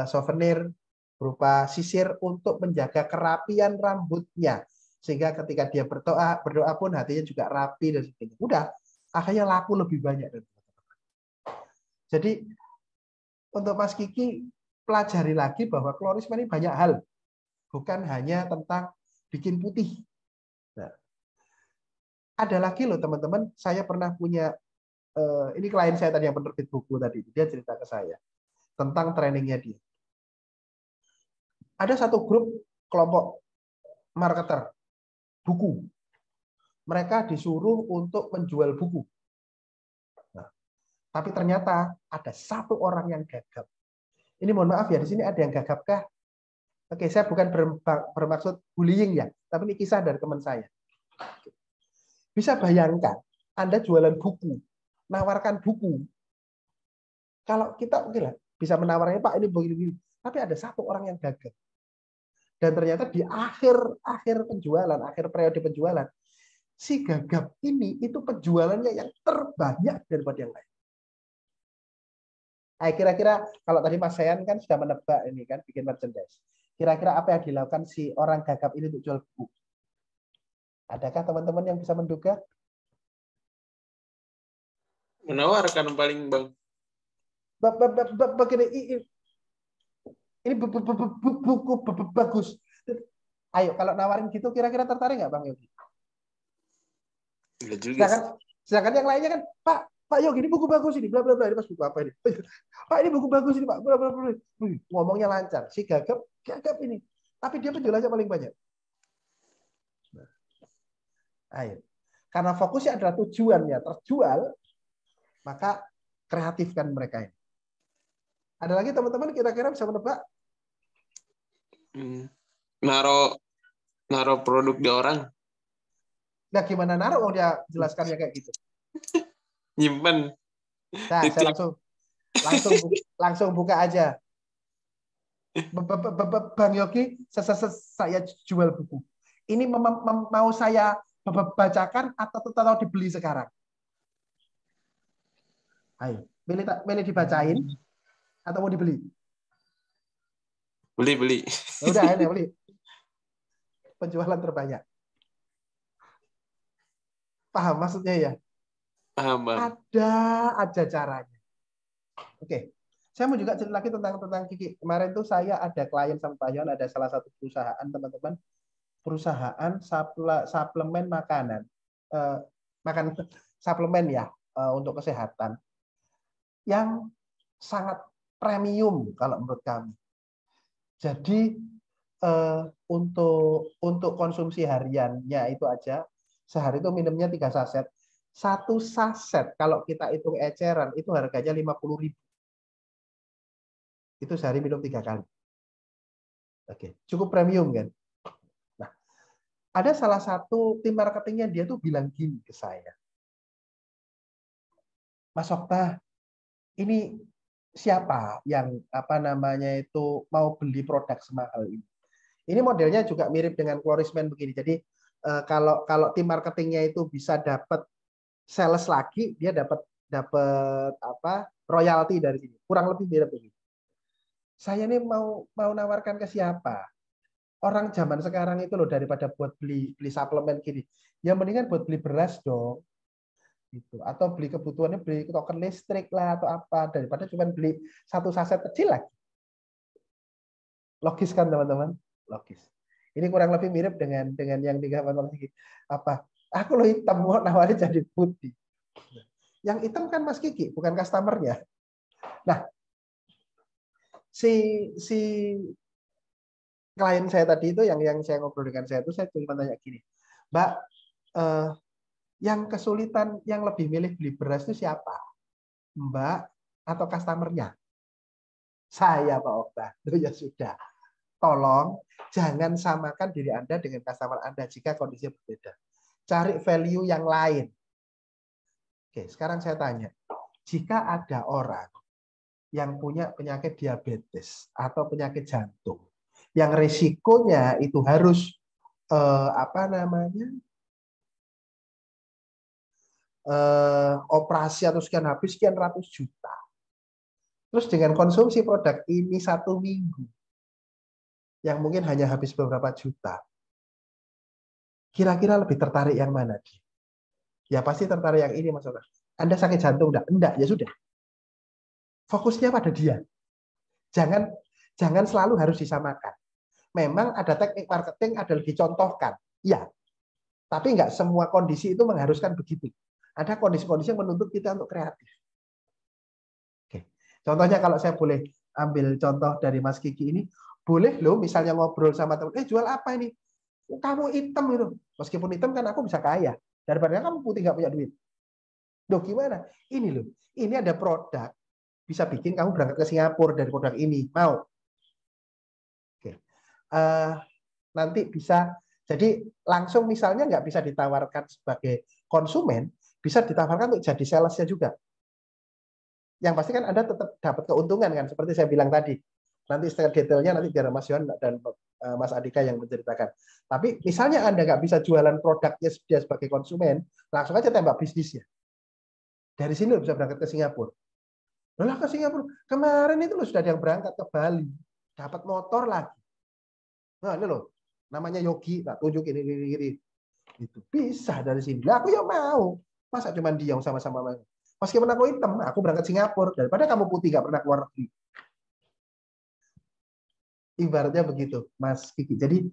souvenir berupa sisir untuk menjaga kerapian rambutnya. Sehingga ketika dia berdoa pun hatinya juga rapi dan sebagainya. Udah, akhirnya laku lebih banyak. Jadi untuk Mas Kiki, pelajari lagi bahwa klorisme ini banyak hal. Bukan hanya tentang bikin putih. Nah, ada lagi loh teman-teman, saya pernah punya, ini klien saya tadi yang penerbit buku tadi, dia cerita ke saya tentang trainingnya dia. Ada satu grup kelompok marketer. buku. Mereka disuruh untuk menjual buku. Nah, tapi ternyata ada satu orang yang gagap. Ini mohon maaf ya, di sini ada yang gagap kah? Oke, saya bukan bermaksud bullying ya, tapi ini kisah dari teman saya. Bisa bayangkan, Anda jualan buku, nawarkan buku. Kalau kita oke lah, bisa menawarkan, Pak ini begini-begini. Tapi ada satu orang yang gagap. Dan ternyata di akhir penjualan, akhir periode penjualan, si gagap ini itu penjualannya yang terbanyak daripada yang lain. Kira-kira kalau tadi Mas Sayan kan sudah menebak ini kan bikin merchandise. Kira-kira apa yang dilakukan si orang gagap ini untuk jual buku? Adakah teman-teman yang bisa menduga? Menawarkan paling Bang. Begini, ini buku bagus. Ayo kalau nawarin gitu kira-kira tertarik nggak Bang Yogi? Sedangkan yang lainnya kan, Pak Yogi ini buku bagus ini, bla bla bla, ini Mas buku apa ini? Pak ini buku bagus ini Pak, bla bla bla. Ngomongnya lancar, si gagap ini, tapi dia penjualannya paling banyak. Ayo, karena fokusnya adalah tujuannya terjual, maka kreatifkan mereka ini. Ada lagi teman-teman kira-kira bisa menebak? Naruh produk di orang. Nah, gimana naruh? Oh, dia jelaskannya kayak gitu. Nyimpen. Nah, saya langsung buka aja. Bang Yogi, saya jual buku. Ini mau saya bacakan atau dibeli sekarang? Ayo, milih dibacain atau mau dibeli? Beli. Ya udah, ini beli. Penjualan terbanyak. Paham maksudnya ya? Paham, Bang. Ada aja caranya. Oke. Saya mau juga cerita lagi tentang Kiki. Kemarin tuh saya ada klien sama Pak Yon, ada salah satu perusahaan, teman-teman. Perusahaan suplemen makanan. Makan suplemen ya, untuk kesehatan. Yang sangat premium kalau menurut kami. Jadi untuk konsumsi hariannya itu aja, sehari itu minumnya 3 saset. 1 saset kalau kita hitung eceran itu harganya 50.000. Itu sehari minum 3 kali. Oke, cukup premium kan? Nah, ada salah satu tim marketingnya dia tuh bilang gini ke saya. Mas Okta, ini siapa yang mau beli produk semahal ini? Ini modelnya juga mirip dengan Florisman begini. Jadi kalau tim marketingnya itu bisa dapat sales lagi, dia dapat royalti dari sini. Kurang lebih mirip begini. Saya ini mau nawarkan ke siapa? Orang zaman sekarang itu loh, daripada buat beli suplemen gini, ya mendingan buat beli beras dong. Gitu. Atau beli kebutuhannya, beli token listrik lah atau apa, daripada cuma beli 1 saset kecil lagi. Logis kan teman-teman? Logis. Ini kurang lebih mirip dengan yang digambarkan apa? Aku lo hitam mau nawarin jadi putih. Yang hitam kan Mas Kiki, bukan customernya. Nah, si klien saya tadi itu yang saya ngobrol dengan saya itu, saya cuma tanya gini, Mbak, yang kesulitan, yang lebih milih beli beras itu siapa? Mbak atau customernya? Saya, Pak Okta. Itu ya sudah. Tolong jangan samakan diri Anda dengan customer Anda jika kondisinya berbeda. Cari value yang lain. Oke, sekarang saya tanya. Jika ada orang yang punya penyakit diabetes atau penyakit jantung, yang risikonya itu harus operasi atau sekian ratus juta. Terus dengan konsumsi produk ini 1 minggu, yang mungkin hanya habis beberapa juta, kira-kira lebih tertarik yang mana dia? Ya pasti tertarik yang ini, Mas Oka. Anda sakit jantung enggak? Enggak, ya sudah. Fokusnya pada dia. Jangan selalu harus disamakan. Memang ada teknik marketing, ada dicontohkan. Ya. Tapi enggak semua kondisi itu mengharuskan begitu. Ada kondisi-kondisi yang menuntut kita untuk kreatif. Oke. Contohnya kalau saya boleh ambil contoh dari Mas Kiki ini, boleh loh misalnya ngobrol sama teman, jual apa ini? Kamu hitam itu. Meskipun hitam kan aku bisa kaya. Daripada kamu putih nggak punya duit. Loh gimana? Ini loh. Ini ada produk. Bisa bikin kamu berangkat ke Singapura dari produk ini. Mau? Oke. Nanti bisa. Jadi langsung misalnya nggak bisa ditawarkan sebagai konsumen. Bisa ditawarkan untuk jadi salesnya juga. Yang pasti kan Anda tetap dapat keuntungan kan. Seperti saya bilang tadi. Nanti setelah detailnya nanti biar Mas Yohan dan Mas Andika yang menceritakan. Tapi misalnya Anda nggak bisa jualan produknya dia sebagai konsumen, langsung aja tembak bisnisnya. Dari sini lo bisa berangkat ke Singapura. Lah ke Singapura. Kemarin itu lo sudah ada yang berangkat ke Bali. Dapat motor lagi. Nah ini loh. Namanya Yogi. Tak tunjuk ini. Itu bisa dari sini. Lah aku ya mau. Masa cuma dia yang sama-sama mau. Meskipun aku hitam, aku berangkat Singapura. Daripada kamu putih nggak pernah keluar negeri. Ibaratnya begitu, Mas Kiki. Jadi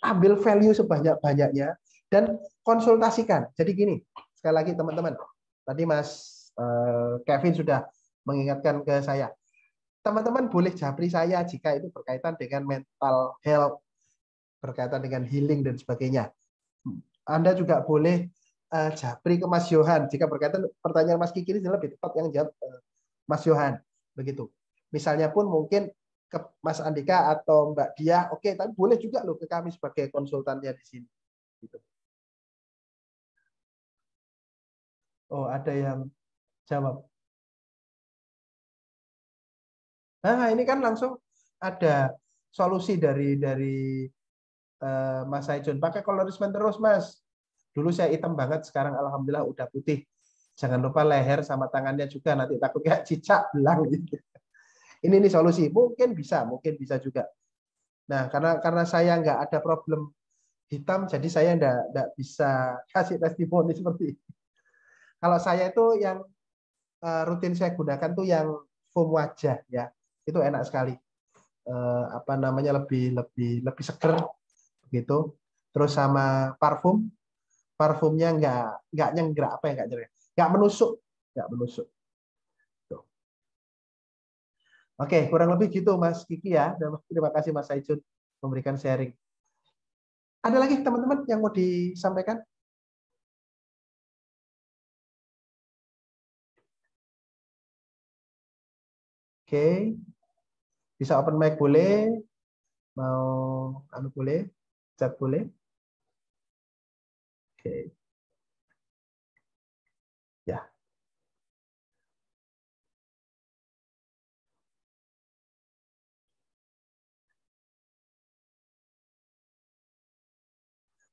ambil value sebanyak-banyaknya dan konsultasikan. Jadi gini, sekali lagi teman-teman. Tadi Mas Kevin sudah mengingatkan ke saya. Teman-teman boleh japri saya jika itu berkaitan dengan mental health, berkaitan dengan healing dan sebagainya. Anda juga boleh japri ke Mas Yohan jika berkaitan pertanyaan Mas Kiki ini lebih tepat yang jawab Mas Yohan. Begitu. Misalnya pun mungkin ke Mas Andika atau Mbak Dia, oke, tapi boleh juga loh ke kami sebagai konsultannya di sini. Gitu. Oh, ada yang jawab. Nah, ini kan langsung ada solusi dari Mas Saijun. Pakai colorismen terus, Mas. Dulu saya hitam banget, sekarang alhamdulillah udah putih. Jangan lupa leher sama tangannya juga, nanti takut kayak cicak belang gitu. Ini solusi, mungkin bisa juga. Nah, karena saya nggak ada problem hitam, jadi saya nggak bisa kasih testimoni seperti ini. Kalau saya itu yang rutin saya gunakan tuh yang foam wajah ya, itu enak sekali. Apa namanya lebih seger begitu. Terus sama parfumnya nggak nyenggerak apa ya nggak menusuk. Oke, kurang lebih gitu Mas Kiki ya. Dan terima kasih Mas Saijun memberikan sharing. Ada lagi teman-teman yang mau disampaikan? Oke. Bisa open mic boleh. Mau boleh. Chat boleh. Oke. Ya.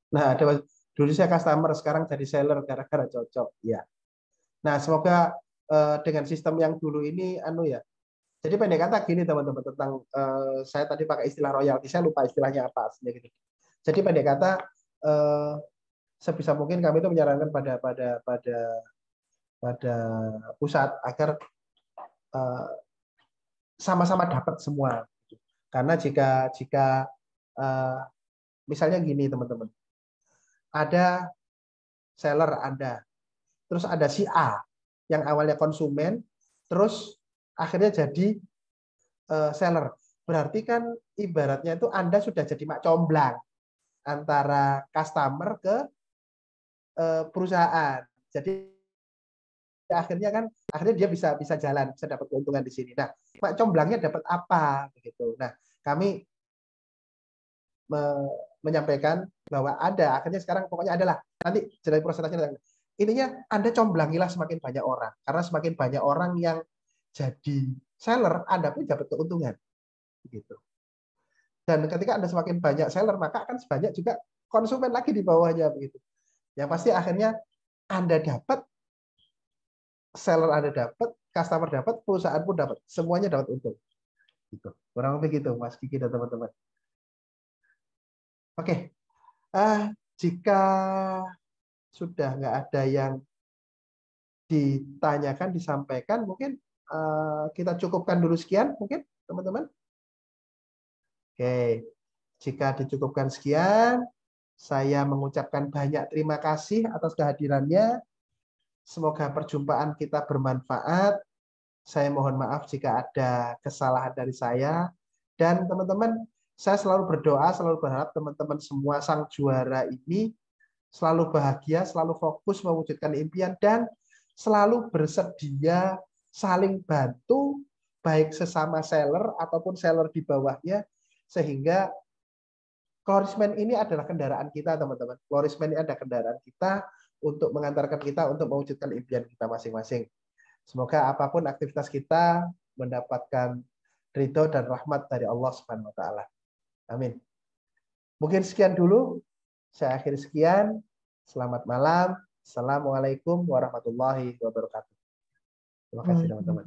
Nah, ada dulu saya customer, sekarang jadi seller gara-gara cocok. Ya. Nah, semoga dengan sistem yang dulu ini ya. Jadi pendek kata gini teman-teman tentang saya tadi pakai istilah royalti, saya lupa istilahnya apa aslinya gitu. Jadi pendek kata sebisa mungkin kami itu menyarankan pada pusat agar sama-sama dapat semua. Karena jika misalnya gini teman-teman. Ada seller Anda. Terus ada si A yang awalnya konsumen, terus akhirnya jadi seller. Berarti kan ibaratnya itu Anda sudah jadi mak comblang antara customer ke perusahaan. Jadi akhirnya dia bisa jalan, bisa dapat keuntungan di sini. Nah, mak comblangnya dapat apa begitu. Nah, kami menyampaikan bahwa akhirnya sekarang pokoknya adalah nanti jalan presentasinya. Intinya Anda comblangilah semakin banyak orang, karena semakin banyak orang yang jadi seller, Anda pun dapat keuntungan. Gitu. Dan ketika Anda semakin banyak seller, maka akan sebanyak juga konsumen lagi di bawahnya begitu. Yang pasti akhirnya Anda dapat, seller Anda dapat, customer dapat, perusahaan pun dapat, semuanya dapat untung. Gitu. Kurang lebih gitu, Mas Kiki dan teman-teman. Oke, jika sudah nggak ada yang ditanyakan, disampaikan, mungkin kita cukupkan dulu sekian, mungkin teman-teman. Oke, jika dicukupkan sekian, saya mengucapkan banyak terima kasih atas kehadirannya. Semoga perjumpaan kita bermanfaat. Saya mohon maaf jika ada kesalahan dari saya. Dan teman-teman, Saya selalu berdoa, selalu berharap teman-teman semua sang juara ini selalu bahagia, selalu fokus mewujudkan impian, dan selalu bersedia saling bantu, baik sesama seller ataupun seller di bawahnya, sehingga Florisman ini adalah kendaraan kita, teman-teman. Florisman ini ada kendaraan kita untuk mengantarkan kita untuk mewujudkan impian kita masing-masing. Semoga apapun aktivitas kita mendapatkan ridho dan rahmat dari Allah Subhanahu wa taala. Amin. Mungkin sekian dulu. Saya akhiri sekian. Selamat malam. Assalamualaikum warahmatullahi wabarakatuh. Terima kasih, teman-teman.